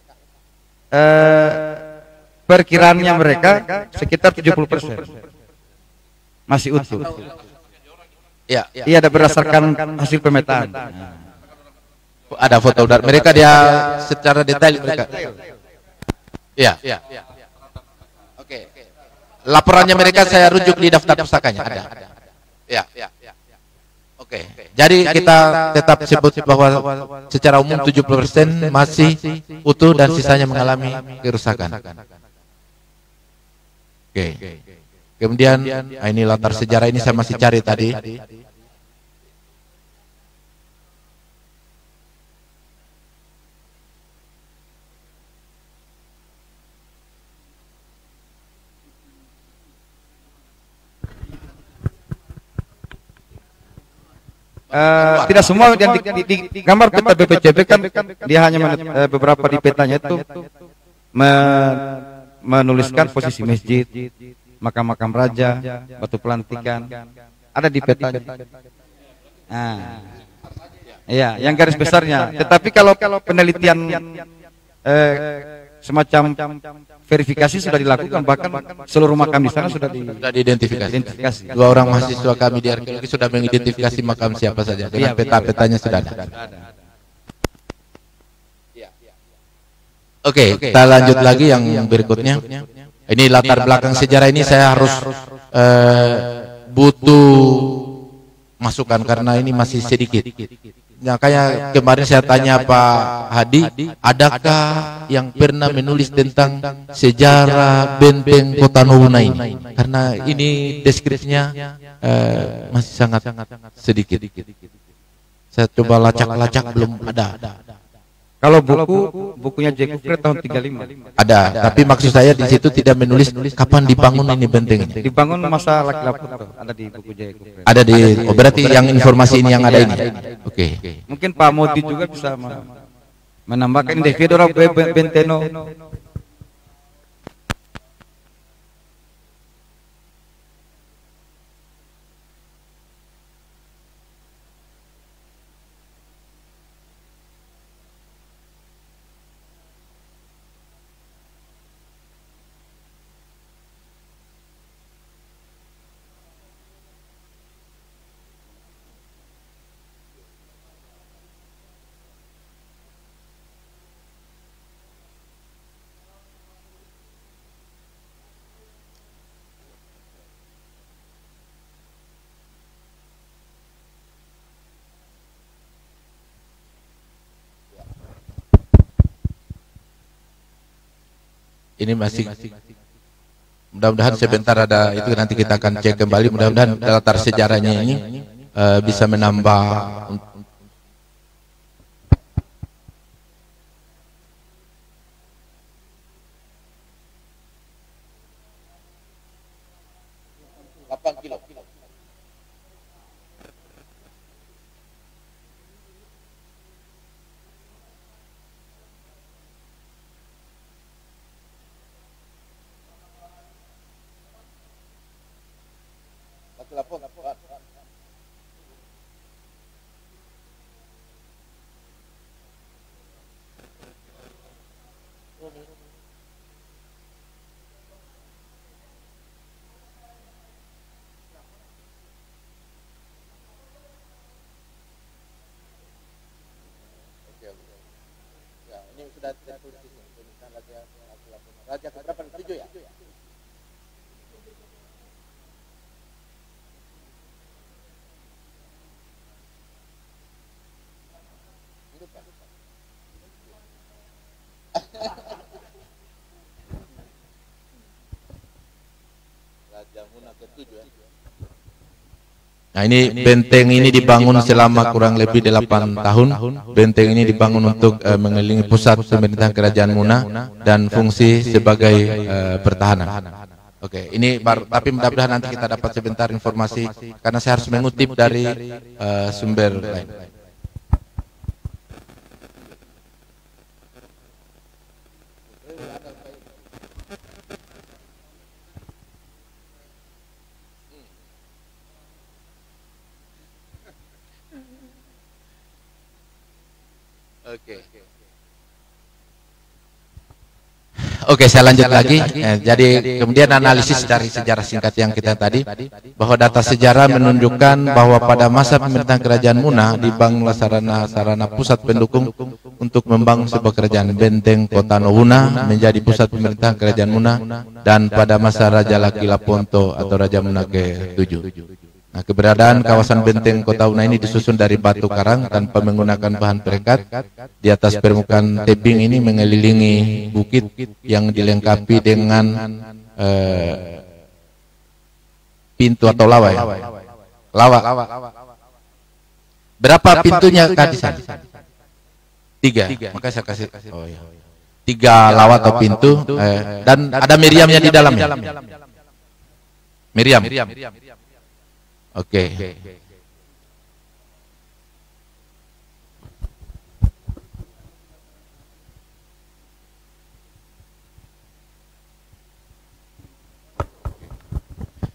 Perkiraannya mereka sekitar 70%. Masih utuh. Iya, Iya, ada berdasarkan hasil pemetaan. ada foto dari mereka dia secara detail mereka. Iya. Oke. Laporannya mereka saya rujuk di daftar pustakanya ada. Iya. Oke. Jadi kita tetap sebut bahwa secara umum 70% masih utuh dan sisanya mengalami kerusakan. Oke. Kemudian ini latar sejarah ini saya masih cari tadi. Tidak semua yang di gambar peta BPJB kan dia hanya beberapa di petanya itu menuliskan posisi masjid, makam-makam raja, batu pelantikan, ada di petanya. Nah, iya, yang garis besarnya. Tetapi kalau penelitian semacam verifikasi sudah dilakukan, bahkan seluruh makam di sana sudah diidentifikasi. 2 orang mahasiswa kami di arkeologi sudah mengidentifikasi makam siapa saja dengan peta-petanya sudah ada. Oke, kita lanjut lagi yang berikutnya. Ini latar belakang sejarah ini saya harus butuh masukan karena ini masih sedikit. Nah, kayak kemarin saya tanya Pak Hadi, adakah yang pernah menulis tentang sejarah benteng Kota Nowuna ini? Karena ini deskripsinya masih sangat sedikit. Saya coba lacak-lacak belum ada. Kalau bukunya Jekufre tahun 35 ada, tapi maksud saya di situ tidak menulis kapan dibangun ini benteng ini. dibangun masa Laki Laputo, ada di buku Jekufre. Ada di, oh berarti yang informasi ini yang ada ini. Oke. Mungkin Pak Modi juga bisa menambahkan individu Benteno. Ini masih mudah-mudahan sebentar ada itu nanti kita akan cek kembali, mudah-mudahan latar sejarahnya ini bisa menambah. Ini sudah tertulis di sini. Raja keberapa? 7 ya? Nah, ini benteng ini dibangun selama kurang lebih 8 tahun. Benteng ini dibangun untuk mengelilingi pusat pemerintahan Kerajaan Muna dan fungsi sebagai pertahanan. Oke, ini baru, tapi mudah-mudahan nanti kita dapat sebentar informasi karena saya harus mengutip dari sumber lain. Oke, saya lanjut lagi. Jadi kemudian analisis dari sejarah singkat yang kita tadi, bahwa data sejarah menunjukkan bahwa pada masa pemerintahan Kerajaan Muna dibangunlah sarana pusat pendukung untuk membangun sebuah kerajaan. Benteng Kota Nowuna menjadi pusat pemerintahan Kerajaan Muna, dan pada masa Raja Laki Laponto atau Raja Muna ke-7. Nah, keberadaan kawasan benteng Kota Una ini disusun dari batu karang tanpa menggunakan bahan perekat. Di atas permukaan tebing ini mengelilingi bukit yang dilengkapi dengan pintu atau lawa. Ya? Lawa. Berapa pintunya Kak di sana? 3. Maka saya kasih. Oh, ya. 3 lawa atau pintu, dan ada meriamnya di dalamnya. Meriam. Oke.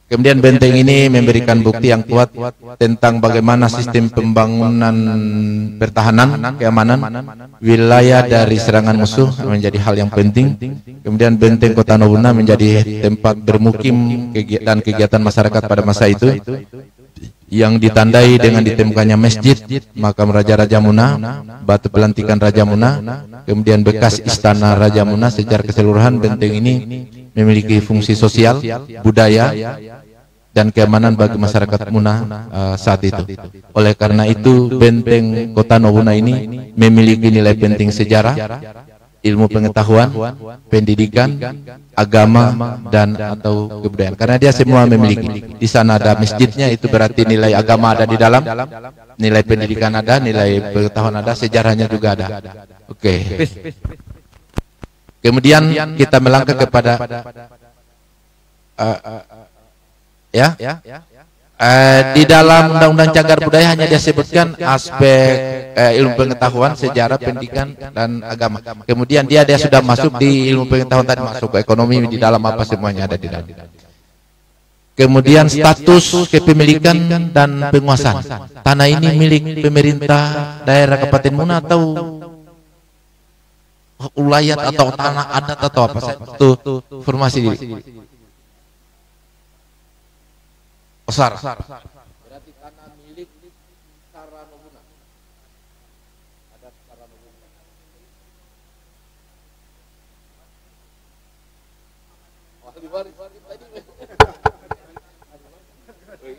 Kemudian benteng ini memberikan bukti yang kuat tentang bagaimana sistem pembangunan pertahanan, keamanan wilayah dari serangan musuh menjadi hal yang penting. Kemudian benteng Kota Nowuna menjadi tempat bermukim dan kegiatan masyarakat pada masa itu, yang ditandai dengan ditemukannya masjid, makam Raja-Raja Muna, batu pelantikan Raja Muna, kemudian bekas istana Raja Muna. Secara keseluruhan benteng ini memiliki fungsi sosial, budaya, dan keamanan bagi masyarakat Muna saat itu. Oleh karena itu benteng Kota Nowuna ini memiliki nilai penting sejarah, ilmu pengetahuan, pendidikan, agama, dan atau kebudayaan. Karena dia semua memiliki. Di sana ada masjidnya, itu berarti nilai agama ada di dalam, nilai pendidikan ada, nilai pengetahuan ada, sejarahnya juga ada. Oke. Kemudian kita melangkah kepada di dalam Undang-Undang Cagar Budaya hanya dia sebutkan aspek ilmu pengetahuan, sejarah, pendidikan, dan agama. Kemudian dia sudah masuk di ilmu pengetahuan tadi, masuk ke ekonomi, di dalam apa semuanya ada di dalam. Kemudian status kepemilikan dan penguasaan. Tanah ini milik pemerintah daerah Kabupaten Muna atau ulayat atau tanah adat atau apa? Itu informasi di Osar. Berarti tanah milik Saranoguna. Ada Saranoguna. Ahli waris tadi.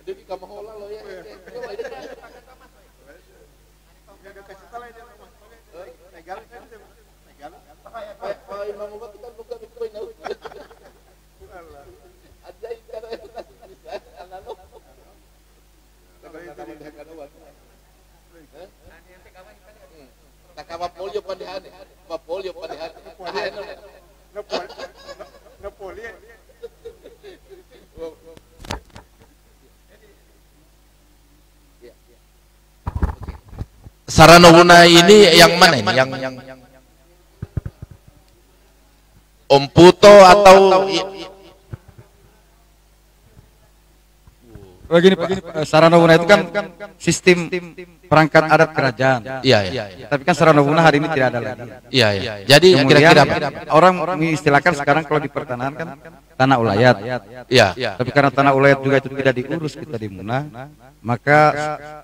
Jadi kamu hola lo ya. Imam Obat kan buka Bitcoin. Ajaib cara Polio pandihan, polio pandihan. Saranoguna ini yang mana ini? Yang Om Puto atau begini Pak, Saranoguna itu kan sistem perangkat adat kerajaan. Iya. Tapi kan Saranoguna hari ini tidak ada lagi. Iya. Jadi kira-kira orang mengistilahkan sekarang kalau di pertanahan kan tanah ulayat. Iya. Tapi karena tanah ulayat juga itu tidak diurus kita di Muna, maka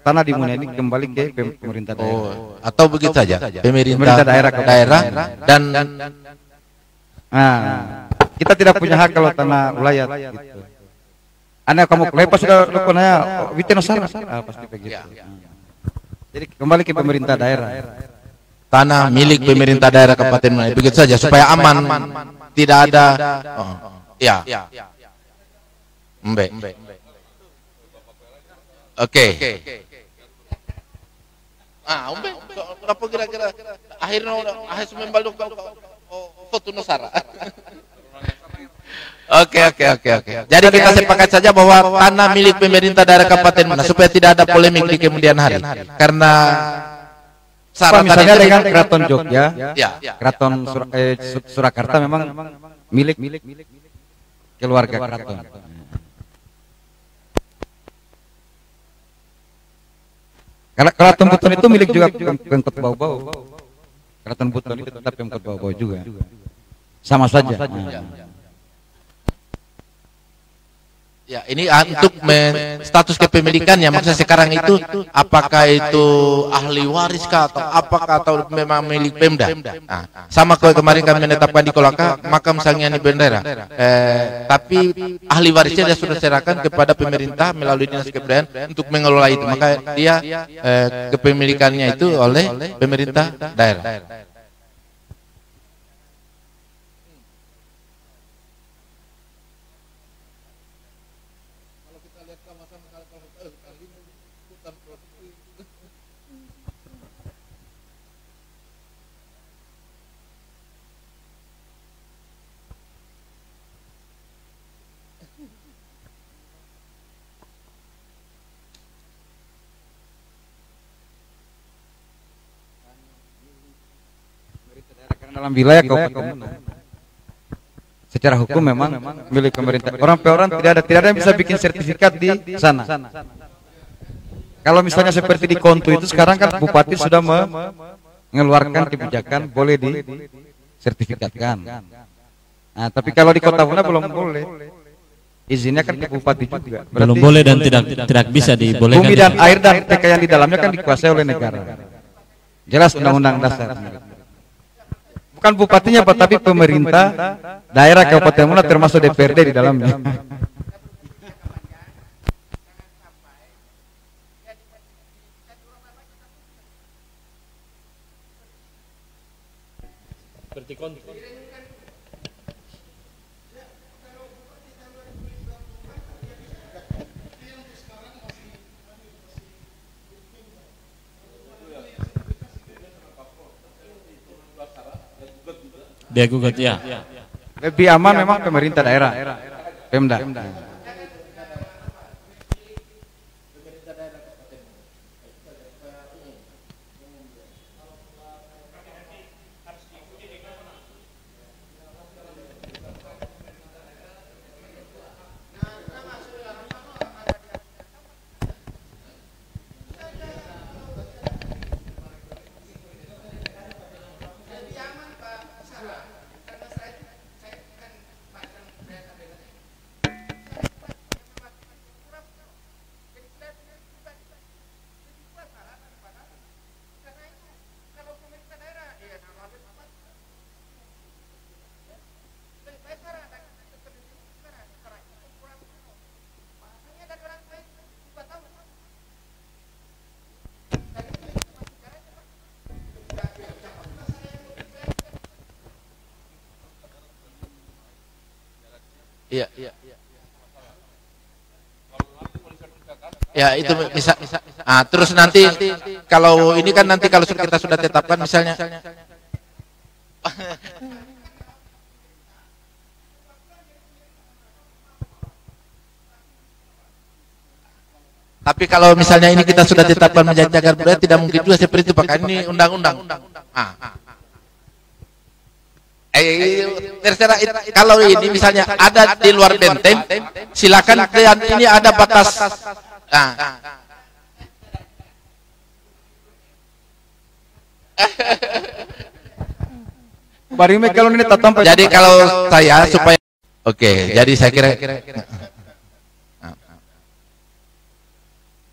tanah di Muna ini kembali ke pemerintah daerah. Atau begitu saja. Pemerintah daerah dan kita tidak punya hak kalau tanah ulayat gitu. Anda kamu lepas sudah lakonnya Witenosara pasti begitu. Jadi kembali ke pemerintah daerah. Tanah milik pemerintah daerah Kabupaten Muna, begitu saja supaya aman, tidak ada. Oke. Umbe, berapa kira-kira akhirnya semembal foto Nusara. Oke. Jadi kita sepakat saja bahwa tanah milik pemerintah daerah Kabupaten Muna supaya tidak ada polemik di kemudian hari. Karena misalnya dengan Keraton Jogja, Keraton Surakarta memang milik keluarga keraton. Karena Keraton Buton itu milik juga Pemkot Bau-Bau. Keraton Buton itu tetap Pemkot Bau-Bau juga. sama saja. Ya, ini untuk status kepemilikannya, maksudnya sekarang itu apakah itu ahli waris kah atau apakah atau memang milik Pemda? Nah, sama kalau kemarin kami menetapkan di Kolaka makam Sanghyani Bendera, tapi ahli warisnya dia sudah serahkan kepada pemerintah melalui dinas kebudayaan untuk mengelola itu, maka dia kepemilikannya itu oleh pemerintah daerah. Dalam wilayah kabupaten secara hukum memang milik pemerintah. Orang per orang tidak ada yang bisa bikin sertifikat di sana. Kalau misalnya seperti di Kontu itu sekarang kan bupati sudah mengeluarkan kebijakan boleh disertifikatkan. Nah, tapi kalau di Kota Buna belum boleh. Izinnya kan ke bupati juga. Berarti belum boleh dan tidak bisa dibolehkan. Bumi dan air dan kekayaan di dalamnya kan dikuasai oleh negara. Jelas undang-undang dasar. Bukan bupatinya Pak, tapi pemerintah daerah Kabupaten Muna termasuk DPRD di dalamnya. Dia gugat ya. Lebih aman memang pemerintah daerah, Pemda. Iya. Ya itu bisa. Ah, terus nanti kalau ini kan nanti kalau kita sudah tetapkan misalnya. Tapi kalau misalnya ini kita sudah tetapkan menjadi cagar budaya tidak mungkin juga seperti itu Pak. Ini undang-undang. Terserah kalau ini misalnya ada di luar benteng silakan dan ini ada batas. Kalau ini jadi kalau saya supaya jadi saya kira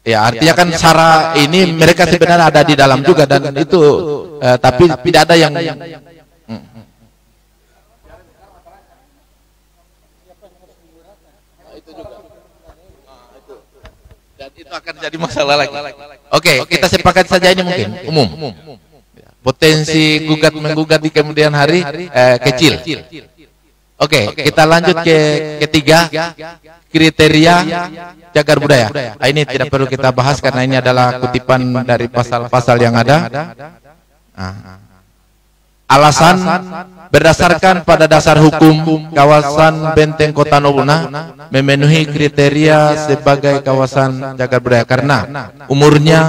ya artinya kan sara ini mereka sebenarnya ada di dalam juga dan itu tapi tidak ada yang itu akan jadi masalah lagi. Kita sepakat saja ini mungkin umum. Potensi gugat menggugat di kemudian hari kecil. Kita lanjut ke ketiga, kriteria cagar budaya. Ini tidak perlu kita bahas karena ini adalah kutipan dari pasal-pasal yang ada. Alasan berdasarkan pada dasar hukum kawasan Benteng Kota Nobuna memenuhi kriteria sebagai kawasan cagar budaya karena umurnya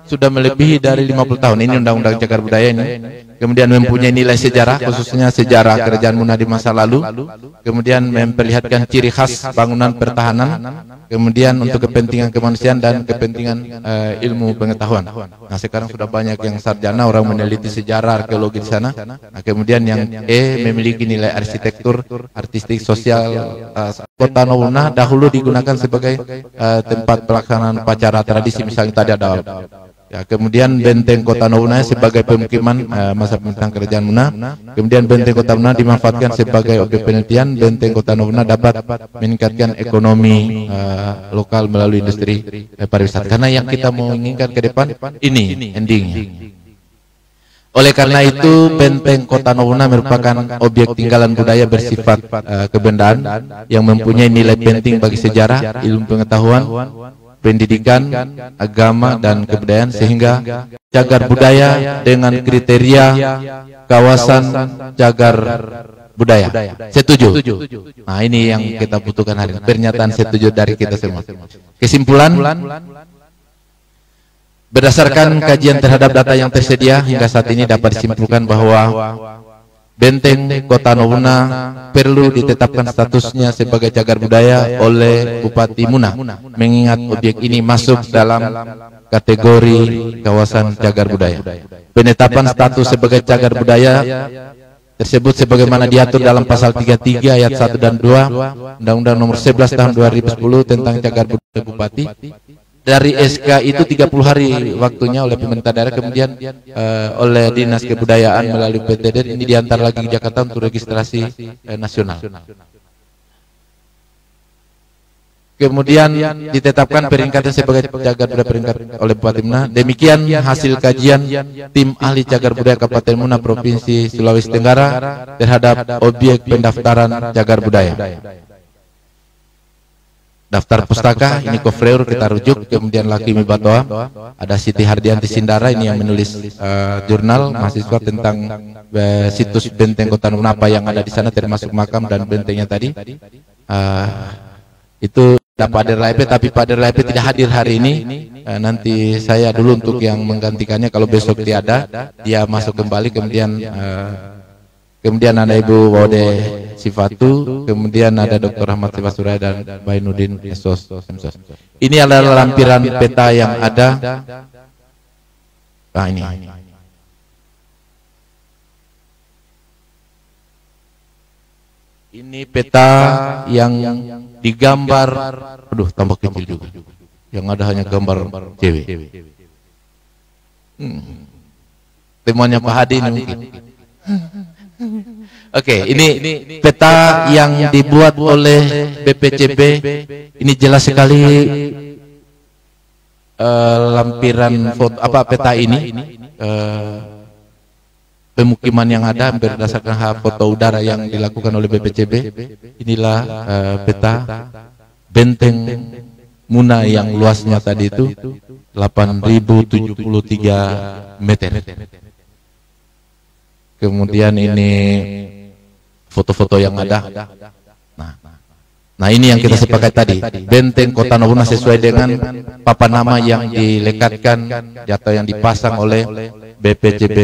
sudah melebihi dari 50 tahun. Ini undang-undang cagar budaya ini. Kemudian mempunyai nilai sejarah, khususnya sejarah kerajaan Muna di masa lalu. Kemudian memperlihatkan ciri khas bangunan pertahanan. kemudian untuk kepentingan kemanusiaan dan kepentingan ilmu pengetahuan. Nah, sekarang sudah banyak yang sarjana, orang meneliti sejarah arkeologi di sana. Nah, kemudian yang E memiliki nilai arsitektur, artistik, sosial. Kota Nouna dahulu digunakan sebagai tempat pelaksanaan upacara tradisi, misalnya tadi ada ya, kemudian benteng Kota Nouna sebagai pemukiman masa pemerintahan kerajaan Muna. Kemudian benteng Kota Nouna dimanfaatkan sebagai objek penelitian. Benteng Kota Nouna dapat meningkatkan ekonomi lokal melalui industri pariwisata. Karena yang kita mau inginkan ke depan ini endingnya. Oleh karena itu, benteng Kota Nouna merupakan objek tinggalan budaya bersifat kebendaan yang mempunyai nilai penting bagi sejarah, ilmu pengetahuan, pendidikan, agama, dan kebudayaan, sehingga cagar budaya dengan kriteria kawasan cagar budaya. Setuju? Nah, ini yang kita butuhkan hari ini, pernyataan setuju dari kita semua. Kesimpulan, berdasarkan kajian terhadap data yang tersedia hingga saat ini dapat disimpulkan bahwa benteng Kota Nouna perlu ditetapkan statusnya sebagai cagar budaya oleh Bupati Muna, mengingat objek ini masuk dalam kategori kawasan cagar budaya. Penetapan status sebagai cagar budaya tersebut sebagaimana diatur dalam pasal 33 ayat 1 dan 2 Undang-Undang Nomor 11 Tahun 2010 tentang cagar budaya Bupati. Dari SK itu 30 hari waktunya oleh pemerintah daerah, kemudian oleh Dinas Kebudayaan melalui PTD ini diantar lagi ke Jakarta untuk registrasi nasional. Kemudian ditetapkan peringkatnya sebagai cagar budaya peringkat oleh Bupati Muna. Demikian hasil kajian tim ahli cagar budaya Kabupaten Muna Provinsi Sulawesi Tenggara terhadap objek pendaftaran cagar budaya. Daftar pustaka, ini Kofreur kita rujuk, kemudian Laki Mibatoa, ada Siti Hardianti Sindara, ini yang menulis jurnal mahasiswa tentang situs benteng Kota Nouna apa yang ada di sana, termasuk makam dan bentengnya tadi. Itu Pak Derlaipe, tapi Pak Derlaipe tidak hadir hari ini. Nanti saya dulu untuk yang menggantikannya, kalau besok tiada, dia masuk kembali, kemudian ada Ibu Wode Sifatu, kemudian ada Dr. Ahmad Sifasurai dan Bainuddin Esos. Ini adalah lampiran peta yang ada. Nah, ini. Ini peta yang digambar, aduh tambah kecil juga. Yang ada hanya gambar cewek. Temannya Pak Hadi ini mungkin. Oke, ini peta yang dibuat oleh BPCB. Ini jelas sekali lampiran foto peta ini, pemukiman yang ada berdasarkan foto udara yang dilakukan oleh BPCB. Inilah peta benteng Muna yang luasnya tadi itu 8.073 meter. Kemudian ini foto-foto yang ada. Nah, ini yang kita sepakat tadi. Benteng Kota Nouna sesuai dengan papan nama yang dilekatkan atau yang dipasang oleh BPCB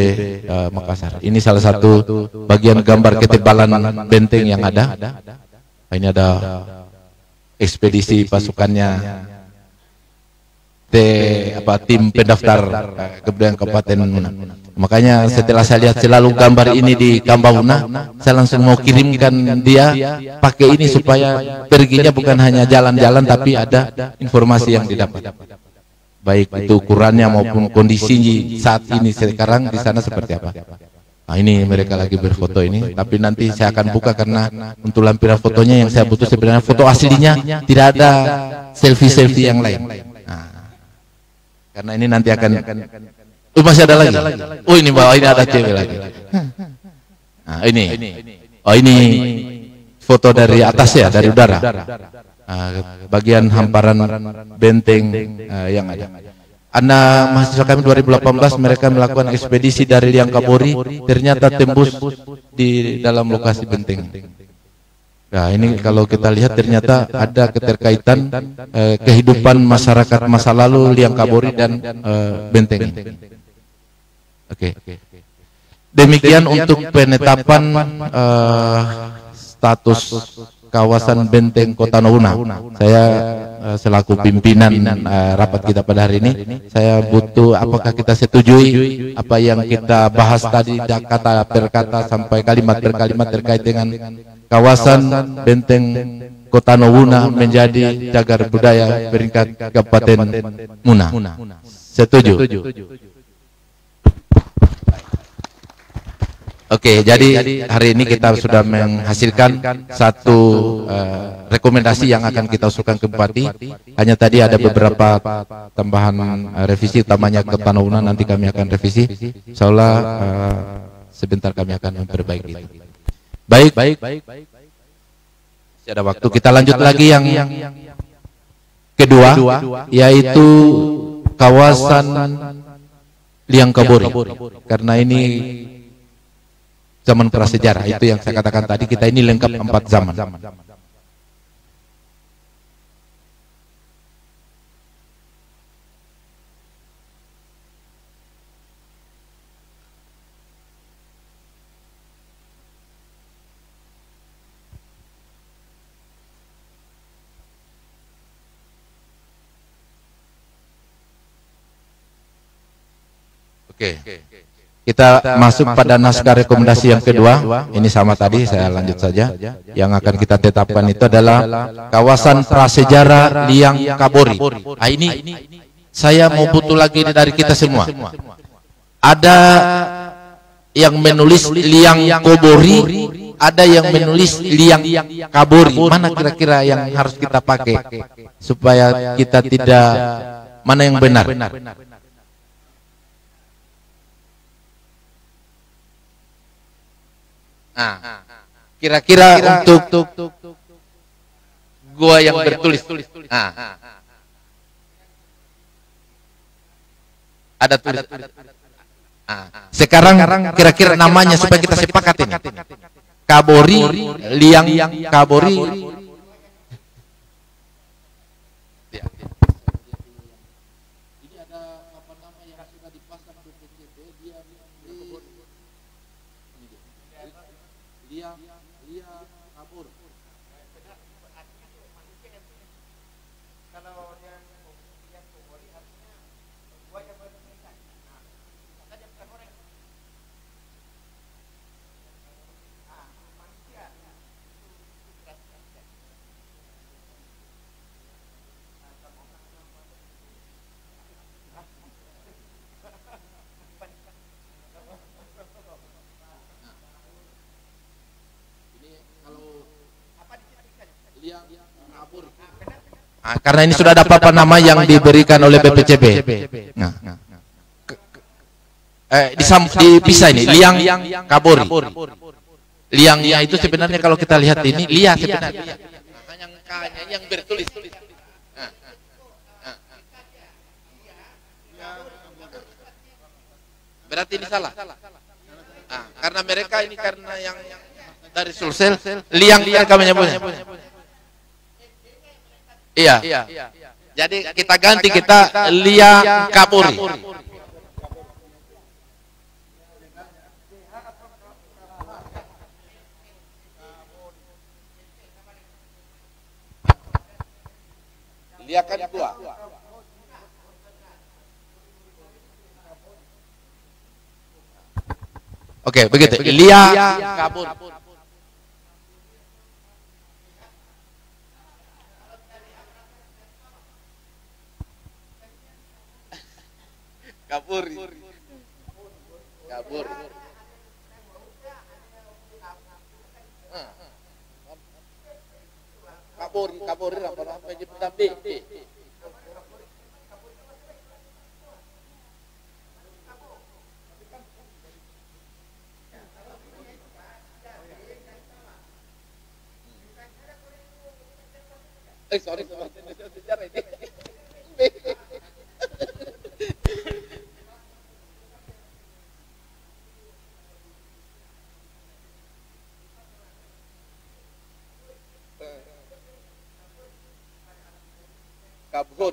Makassar. Ini salah satu bagian gambar ketebalan benteng yang ada. Ini ada ekspedisi pasukannya tim pendaftar kebudayaan Kabupaten Muna. Makanya setelah saya lihat selalu gambar ini di Kambahuna, saya langsung mau kirimkan dia pakai ini supaya perginya bukan hanya jalan-jalan tapi ada informasi yang didapat. Baik itu ukurannya maupun kondisi saat ini sekarang di sana seperti apa. Nah, ini mereka lagi berfoto ini, tapi nanti saya akan buka karena untuk lampiran fotonya yang saya butuh sebenarnya foto aslinya, tidak ada selfie-selfie yang lain. Nah, karena ini nanti akan masih ada lagi. Oh, ini bawah ini ada cewek lagi. Nah, ini. Oh, ini foto dari atas ya, dari udara. Bagian hamparan benteng yang ada. Mahasiswa kami 2018 mereka melakukan ekspedisi dari Liangkabori, ternyata tembus di dalam lokasi benteng. Nah, ini kalau kita lihat ternyata ada keterkaitan kehidupan masyarakat masa lalu Liangkabori dan benteng ini. Oke. Demikian untuk penetapan status kawasan Benteng Kota Nauna. Saya selaku pimpinan rapat kita pada hari ini, saya butuh apakah kita setujui apa yang kita bahas tadi kata per kata sampai kalimat per kalimat terkait dengan kawasan Benteng Kota Nauna menjadi cagar budaya peringkat Kabupaten Muna. Setuju? Oke, jadi hari ini kita sudah menghasilkan satu rekomendasi yang akan kita usulkan ke Bupati. Hanya tadi ada beberapa tambahan revisi, utamanya ke Tanah, nanti kami akan revisi. Insyaallah sebentar kami akan memperbaiki. Baik. Masih ada waktu. Kita lanjut lagi yang kedua, yaitu kawasan Liang Kabori. Karena ini zaman prasejarah, itu yang saya katakan tadi, kita ini lengkap 4 zaman. Oke. Kita masuk pada naskah rekomendasi yang kedua. Ini sama tadi, saya lanjut saja. Yang akan kita tetapkan itu adalah kawasan prasejarah Liang Kabori. Nah, ini saya mau butuh lagi dari kita semua. Ada yang menulis Liang Kabori, ada yang menulis Liang Kabori. Mana kira-kira yang harus kita pakai supaya kita tidak, mana yang benar? Nah, kira-kira untuk gua yang bertulis, nah, ada tulis. Nah, sekarang kira-kira namanya supaya kita sepakat ini. Kabori, Liang Kabori. Nah, karena ini sudah ada papan nama yang diberikan oleh BPCB. Nah, dipisah ini Liang Kabori. Liangnya itu sebenarnya kalau kita lihat ini Lia sebenarnya. Yang K-nya yang bertulis. Berarti ini salah. Nah, karena mereka ini karena yang dari Sulsel Liang mereka menyebutnya. Iya. Jadi kita ganti, kita Liang Kabori. Liang kan dua. Oke, begitu. Liang Kabori. Kabur. Kabur apa aja pendamping. Sorry, sejarah ini. Kabur.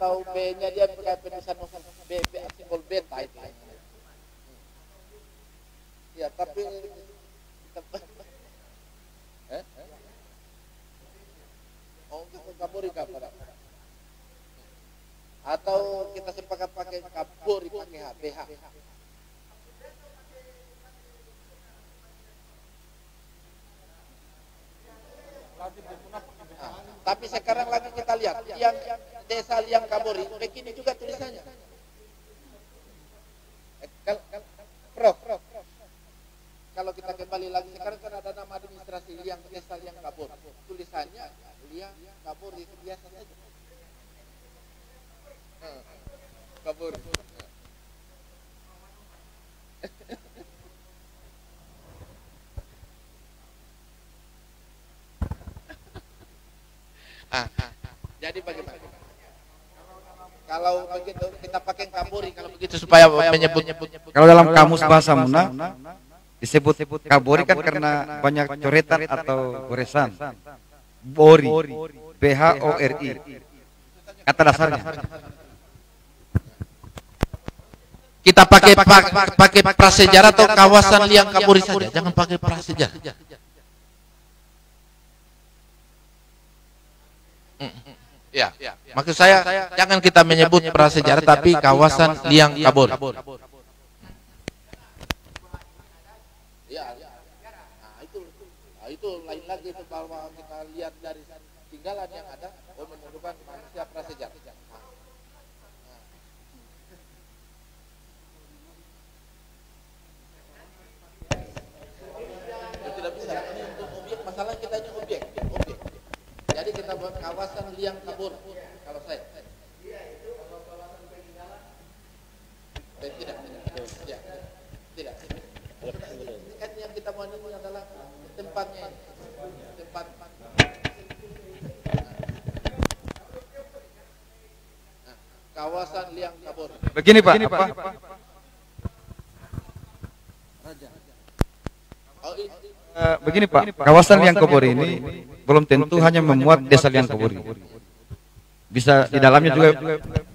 atau B-nya dia pakai penulisan B simbol beta itu. Ya, tapi kabori kapan? Atau kita sepakat pakai kabori pakai HBH. Tapi sekarang lagi kita lihat yang desa Liang Kabori begini juga tulisannya. Prof. Kalau kita kembali lagi sekarang kan ada nama administrasi Liang desa Liang Kabori. Tulisannya Liang Kabori itu biasa saja. Kabori. Jadi bagaimana? Kalau begitu kita pakai kabori kalau begitu supaya menyebut. Kalau dalam kamus bahasa Muna disebut kabori kan karena banyak coretan atau goresan. Bori, BHORI. Kata dasarnya. Kita pakai prasejarah atau kawasan Liang Kabori saja, jangan pakai prasejarah. Ya, maksud saya jangan kita menyebut prasejarah tapi kawasan Liang Kabori. Ya, itu lain lagi itu bahwa kita lihat dari tinggalan yang ada, menunjukkan manusia prasejarah. Tidak bisa, ini untuk objek, masalah kita ini objek. Jadi kita buat kawasan Liang Kabori. Kalau saya tidak. Kan yang kita mau ini adalah tempatnya, tempat. Kawasan Liang Kabori. Begini Pak. Begini Pak, kawasan Liang Kabori ini belum tentu hanya memuat desa Liang Kabori. Bisa di dalamnya juga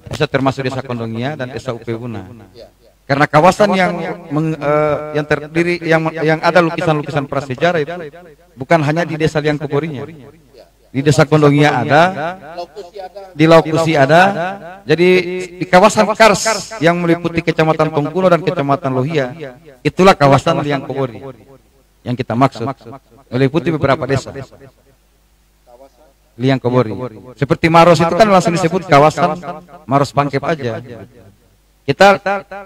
bisa termasuk desa Kondongia dan desa Upewuna. Karena kawasan yang terdiri yang ada lukisan-lukisan prasejarah itu bukan hanya di desa Liang Kaborinya. Di desa Kondongia ada, di Laukusi ada. Jadi di kawasan Kars yang meliputi Kecamatan Tongkuno dan Kecamatan Lohia, itulah kawasan Liang Kabori yang kita maksud, meliputi beberapa desa Liang Kabori. Seperti Maros itu kan langsung disebut kawasan Maros Pangkep aja. Kita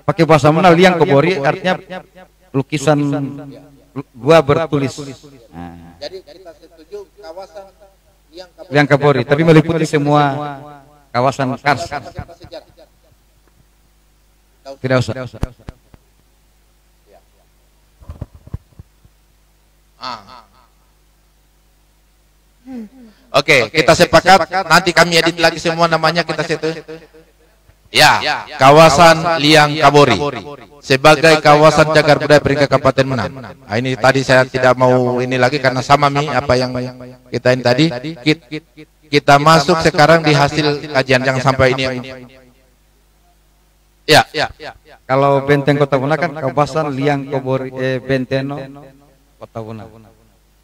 pakai bahasa Muna Liang Kabori artinya lukisan gua bertulis. Nah. Jadi kita setuju kawasan Liang Kabori, tapi meliputi semua kawasan Kars. Tidak usah. Oke, kita sepakat. Nanti kami edit lagi semua namanya kita setuju. Ya, kawasan Liang Kabori sebagai kawasan cagar budaya peringkat Kabupaten Muna. Nah, ini tadi saya tidak mau ini lagi karena sama apa yang kita ini tadi. Kita masuk sekarang di hasil kajian, jangan sampai ini. Ya. Kalau Benteng Kota Wuna kan kawasan Liang Kabori, Benteno Kota Wuna.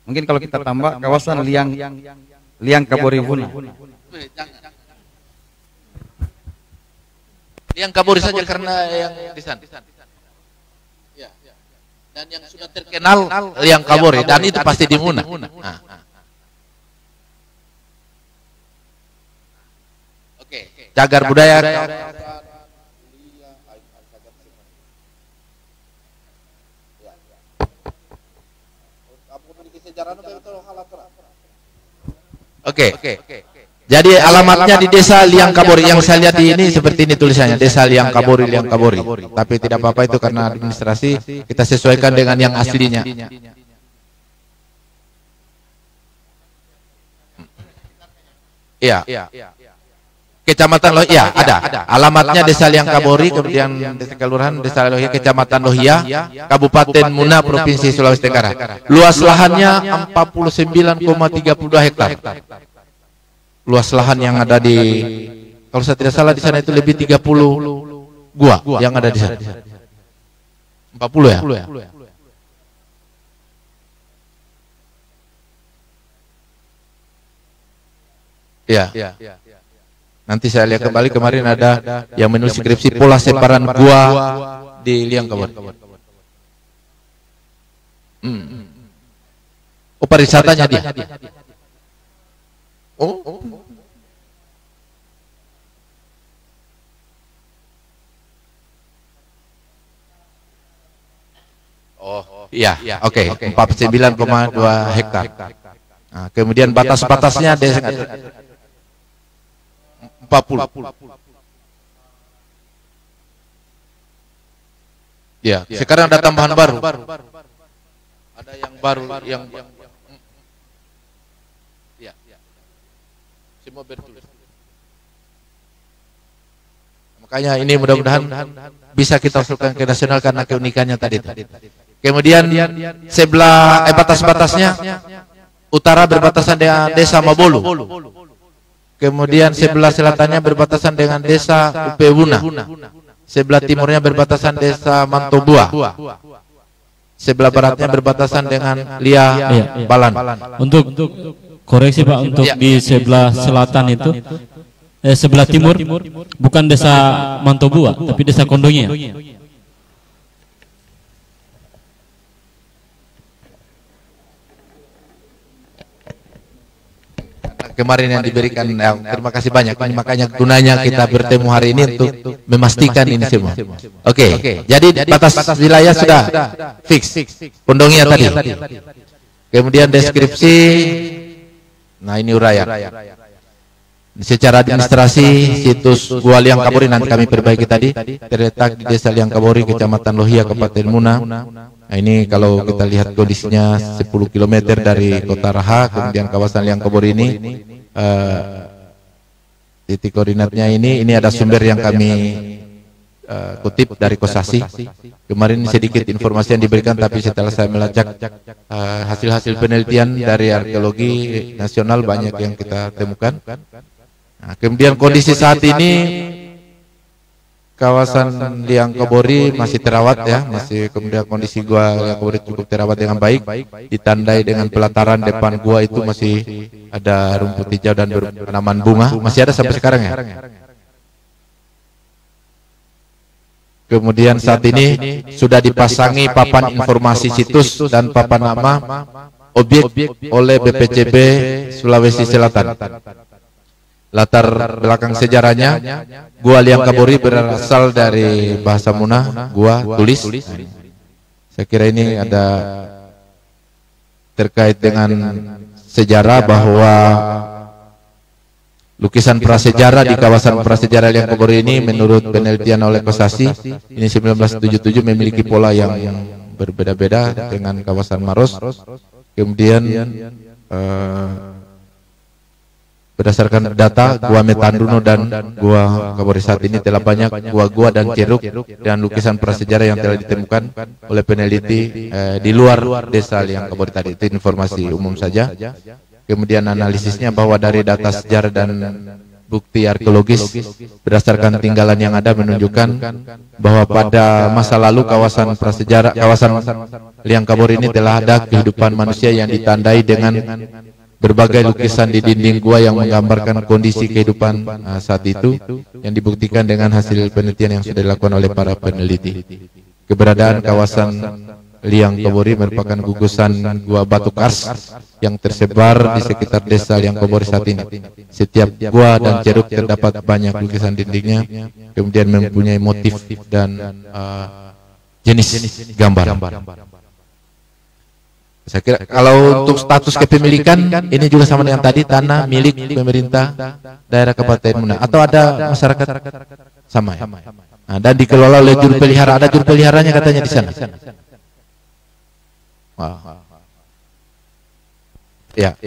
Mungkin kalau kita tambah kawasan Liang Kabori Wuna. Liang Kabori saja karena yang di sana. Ya. Dan yang sudah terkenal Liang Kabori dan itu pasti di Muna. Nah. Oke. Cagar budaya. Oke. Jadi alamatnya di desa Liang Kabori. Yang saya lihat di ini seperti ini tulisannya, desa Liang Kabori, Liang Kabori. Tapi tidak apa-apa itu karena administrasi, kita sesuaikan dengan yang aslinya. Iya. Kecamatan Lohia, ada. Alamatnya desa Liang Kabori, kemudian desa kelurahan desa Lohia, Kecamatan Lohia, Kabupaten Muna, Provinsi Sulawesi Tenggara. Luas lahannya 49,32 hektar. Luas lahan yang ada di Kalau saya tidak salah di sana itu lebih 30 gua yang ada di sana. 40 ya? Ya. Nanti saya lihat kembali, kemarin ada yang menulis skripsi pola sebaran gua di Liang Kabori. Oh, pariwisatanya dia. Oh. Iya, oke. 49,2 hektar. Nah, kemudian batas-batasnya 40. Ya, sekarang ada tambahan baru. Ada yang baru yang ya. Semua bertulis. Makanya ini mudah-mudahan bisa kita usulkan ke nasional karena keunikannya tadi. Kemudian sebelah batas-batasnya utara berbatasan dengan desa Mabolu. Kemudian sebelah selatannya berbatasan dengan desa Upewuna. Sebelah timurnya berbatasan desa Mantobua. Sebelah baratnya berbatasan dengan Lia Balan. Untuk koreksi Pak, untuk di sebelah selatan itu sebelah timur bukan desa Mantobua tapi desa Kondonya. Kemarin yang diberikan, terima kasih banyak. Makanya gunanya kita bertemu hari ini untuk memastikan ini semua. Oke. Jadi batas wilayah sudah fix. Pondongnya tadi. Kemudian deskripsi. Nah, ini uraian. Secara administrasi situs Gua Liang Kabori nanti kami perbaiki tadi, terletak di Desa Liang Kabori, Kecamatan Lohia, Kabupaten Muna. Nah, ini kalau kita lihat kondisinya 10 km dari Kota Raha, kemudian kawasan Liang Kabori ini titik koordinatnya ini ada sumber yang kami kutip dari Kosasi. Kemarin sedikit informasi yang diberikan, tapi setelah saya melacak hasil-hasil penelitian dari arkeologi nasional banyak yang kita temukan. Nah, kemudian kondisi saat ini kawasan Liang Kabori masih terawat ya, kemudian kondisi gua Liang Kabori cukup terawat dengan baik, ditandai dengan pelataran depan gua itu masih ada rumput hijau dan tanaman bunga, masih ada sampai sekarang ya. Kemudian saat ini sudah dipasangi papan informasi situs dan papan nama objek oleh BPCB Sulawesi Selatan. Latar belakang sejarahnya, Gua Liang Kabori berasal dari bahasa Muna, gua tulis. Saya kira ini ada terkait dengan sejarah bahwa lukisan prasejarah di kawasan prasejarah Liang Kabori ini menurut penelitian oleh Kosasi ini 1977 memiliki pola yang berbeda-beda dengan kawasan Maros. Kemudian berdasarkan data Gua Metanduno dan Gua Kabori saat ini telah banyak gua-gua dan ceruk dan lukisan prasejarah yang telah ditemukan oleh peneliti di luar desa Liang Kabori tadi. Itu informasi umum saja. Kemudian analisisnya bahwa dari data sejarah dan bukti arkeologis berdasarkan tinggalan yang ada menunjukkan bahwa pada masa lalu kawasan prasejarah kawasan Liang Kabori ini telah ada kehidupan manusia yang ditandai dengan berbagai lukisan di dinding gua yang menggambarkan kondisi kehidupan saat itu yang dibuktikan dengan hasil penelitian yang sudah dilakukan oleh para peneliti. Keberadaan kawasan Liang Kabori merupakan gugusan gua batu kars yang tersebar di sekitar desa Liang Kabori saat ini. Setiap gua dan ceruk terdapat banyak lukisan dindingnya, kemudian mempunyai motif dan jenis gambar. Saya kira kalau untuk status kepemilikan ini juga sama dengan tadi, tanah milik pemerintah daerah Kabupaten Muna atau ada masyarakat sama ya. Nah, dan dikelola oleh juru pelihara, ada juru peliharanya katanya di sana. Wow. Ya.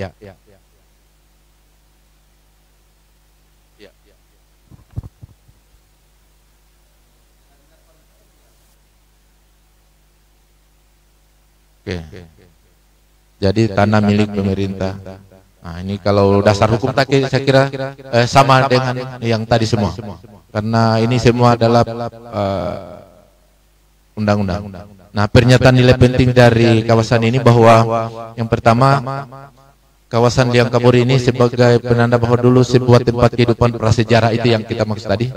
Oke. Jadi tanah milik pemerintah Nah, ini kalau dasar hukum tadi saya kira sama dengan yang tadi semua. Karena ini semua adalah undang-undang. Nah, pernyataan nilai penting dari kawasan ini bahwa yang pertama, kawasan Liang Kabur ini sebagai penanda bahwa dulu sebuah tempat kehidupan prasejarah, itu yang kita maksud tadi.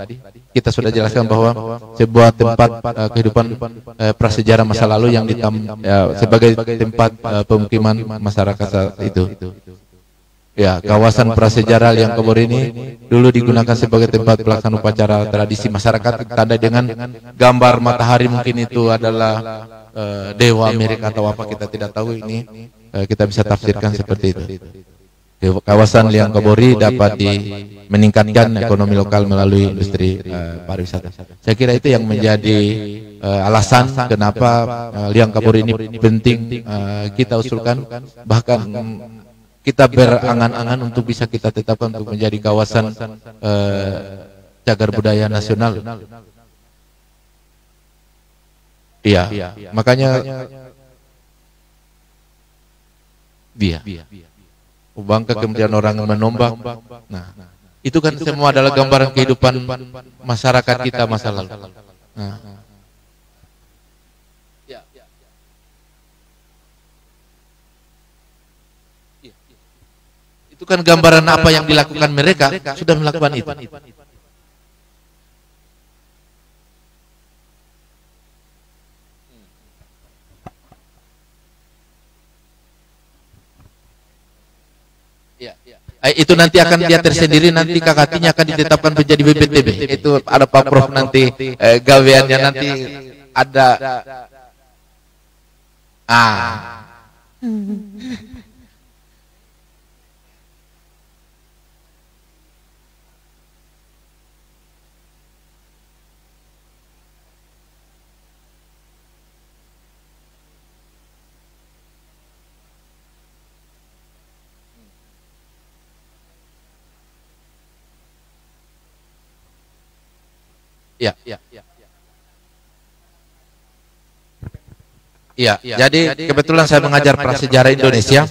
Kita sudah jelaskan bahwa sebuah tempat kehidupan prasejarah masa lalu yang sebagai tempat pemukiman masyarakat saat itu. Ya, kawasan prasejarah Liang Kabur ini dulu digunakan sebagai tempat pelaksanaan upacara tradisi masyarakat, tanda dengan gambar matahari, mungkin itu adalah dewa Amerika atau apa, kita tidak tahu. Ini kita bisa tafsirkan seperti itu. Kawasan Liang Kabur dapat meningkatkan ekonomi lokal melalui industri pariwisata. Saya kira itu yang menjadi alasan kenapa Liang Kabur ini penting kita usulkan, bahkan kita berangan-angan untuk bisa kita tetapkan untuk menjadi kawasan cagar budaya nasional. Iya, makanya bangka kemudian orang menombak. Nah, itu kan semua adalah gambaran kehidupan masyarakat kita masa lalu. Nah, itu kan gambaran apa yang dilakukan mereka, sudah melakukan itu. Itu nanti akan dia tersendiri, nanti kakatinya akan ditetapkan menjadi BPTB. Itu ada Pak Prof nanti gaweannya nanti ada. Ya, jadi kebetulan saya mengajar prasejarah Indonesia.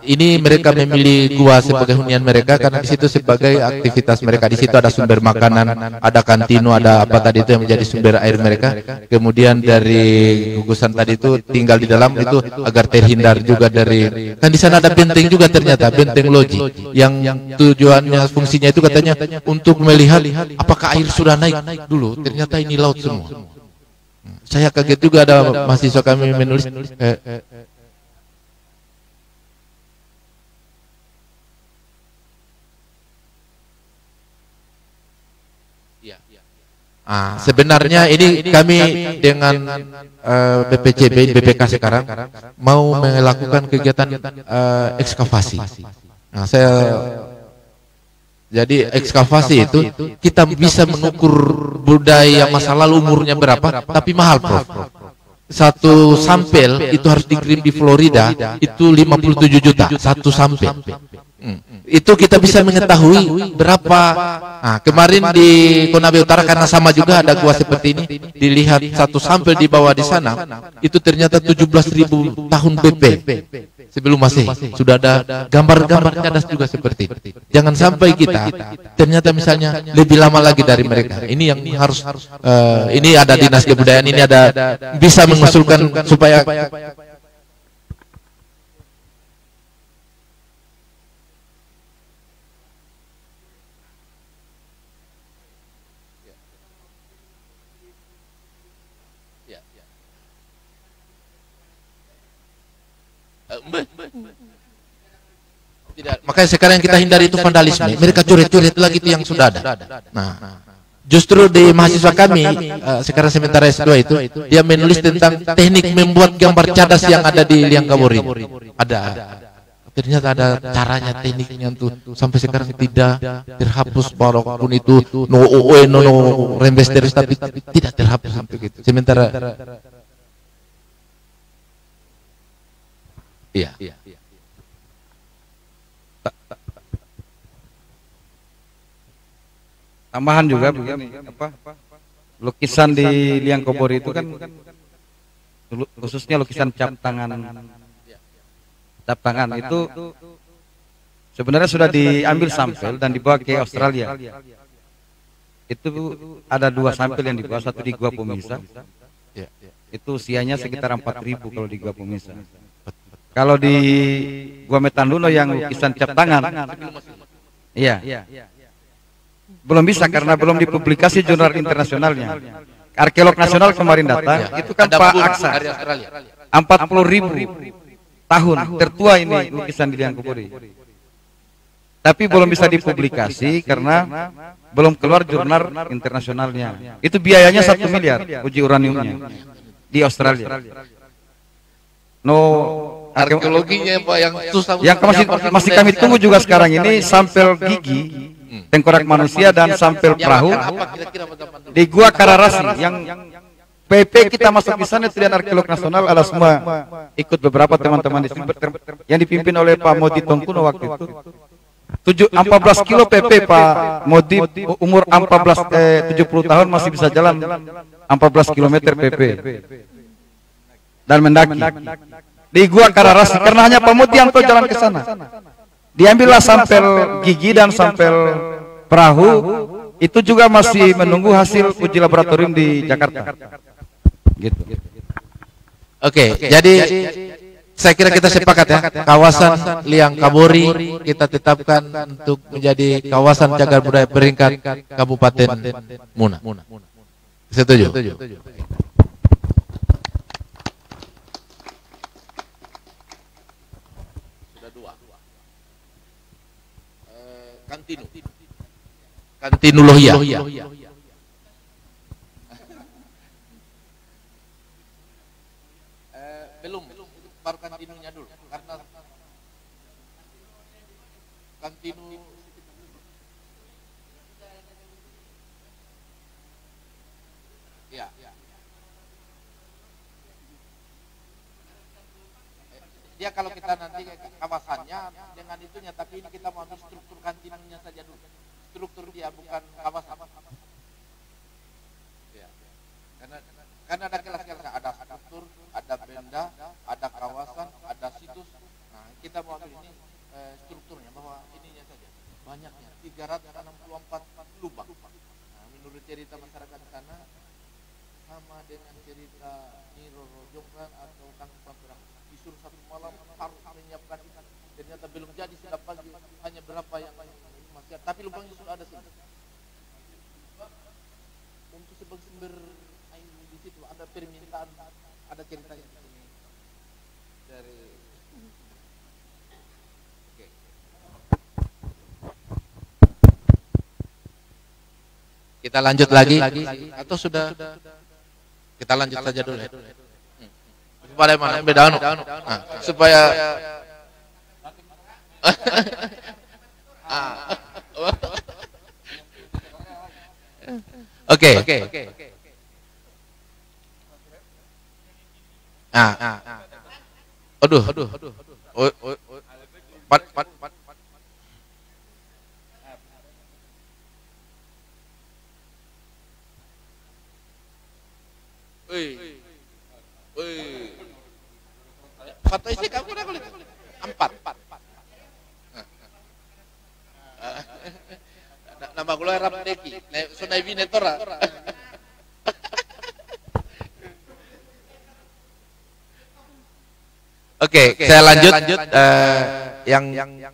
Ini mereka memilih gua sebagai hunian mereka karena di situ sebagai aktivitas mereka. Di situ ada sumber makanan, ada kantino, ada apa tadi itu yang menjadi sumber air mereka. Kemudian dari gugusan tadi itu tinggal di dalam itu agar terhindar juga dari, kan di sana ada benteng juga ternyata, benteng loji yang tujuannya fungsinya itu katanya untuk melihat apakah air sudah naik dulu. Ternyata ini laut semua. Saya kaget juga, ada mahasiswa kami menulis sebenarnya ini kami dengan BPCB, BPK sekarang mau melakukan kegiatan ekskavasi. Nah, jadi ekskavasi itu kita bisa mengukur budaya masa lalu umurnya berapa, tapi mahal, Prof. Satu sampel itu harus dikirim di Florida, itu 57 juta satu sampel. Itu kita bisa mengetahui berapa. Nah, kemarin di Konawe Utara karena sama juga ada gua seperti ini, dilihat satu sampel dibawa di sana, itu ternyata 17.000 tahun BP. Sebelum Masehi sudah ada gambar-gambar cadas juga seperti itu. Jangan sampai kita ternyata misalnya lebih lama lagi dari mereka. Ini yang harus ini ada dinas kebudayaan, ini ada bisa mengusulkan supaya tidak. Makanya sekarang yang kita hindari itu vandalisme. Mereka coret-coret lagi itu yang sudah ada. Nah, justru di mahasiswa kami sekarang sementara S2 itu dia menulis tentang teknik membuat gambar cadas yang ada di Liang Kabur ini. Ada. Ternyata ada caranya, tekniknya tuh sampai sekarang tidak terhapus, walaupun itu no rembes terus tapi tidak terhapus sampai gitu. Sementara iya. Tambahan juga begini, lukisan di Liang Kabur itu kan khususnya lukisan cap tangan cap tangan itu sebenarnya sudah diambil sampel dan dibawa ke Australia. Itu ada 2 sampel yang dibawa, satu di Gua Pemirsa. Itu usianya sekitar 4.000 kalau di Gua Pemirsa. Kalau di Gua Metanduno yang lukisan cap tangan, iya, belum bisa karena belum dipublikasi jurnal internasionalnya. Arkeolog nasional kemarin datang, itu kan Pak Aksa, 40.000 tahun tertua ini lukisan di Liang Kuburi. Tapi belum bisa dipublikasi karena belum keluar jurnal internasionalnya. Itu biayanya 1 miliar uji uraniumnya di Australia. Arkeologinya Pak yang susah. Yang masih kami tunggu juga sekarang ini sampel gigi, tengkorak manusia dan sampel perahu di Gua Kararasi yang PP kita masuk di sana. Tidak arkeolog nasional ada semua ikut, beberapa teman-teman di sini yang dipimpin oleh Pak Modi Tongkuno waktu itu. 14 kilo PP Pak Modi, umur 70 tahun masih bisa jalan 14 kilometer PP dan mendaki di Gua Kararasi karena hanya Pak Modi yang tahu jalan ke sana. Diambillah sampel gigi dan sampel perahu, itu juga masih menunggu hasil uji laboratorium di Jakarta. Gitu. Oke, jadi saya kira kita sepakat ya, kawasan Liang Kabori kita tetapkan untuk menjadi kawasan cagar budaya peringkat Kabupaten Muna. Setuju? Kantinu Lohia. Belum, baru kantinunya dulu. Karena kantinu ya. Dia kalau kita nanti kawasannya dengan itunya, tapi ini kita mau ambil struktur kantinunya saja dulu. Struktur dia bukan kawasan. Ya. Karena ada kelas-kelas, ada struktur, ada benda, ada kawasan, ada situs. Nah, kita mau ambil ini strukturnya, bahwa ininya saja. Banyaknya 364 lubang. Nah, menurut cerita masyarakat di sana sama dengan cerita Nyi Roro Jonggrang atau Kang Pampirang, disuruh satu malam harus menyiapkan itu. Ternyata belum jadi, sudah pagi hanya berapa yang masih, tapi lubangnya sudah ada sini. Untuk sebagai sumber air di situ ada permintaan, ada ceritanya di sini. Dari oke. Kita lanjut lagi atau sudah? Kita lanjut saja dulu ya. Supaya mana beda anu. Nah, supaya Oke. Aduh. Pat. Patah isi kamu dah kulit. 4. Nama gula Ramdeki, sunai Vinetora. Oke, saya lanjut yang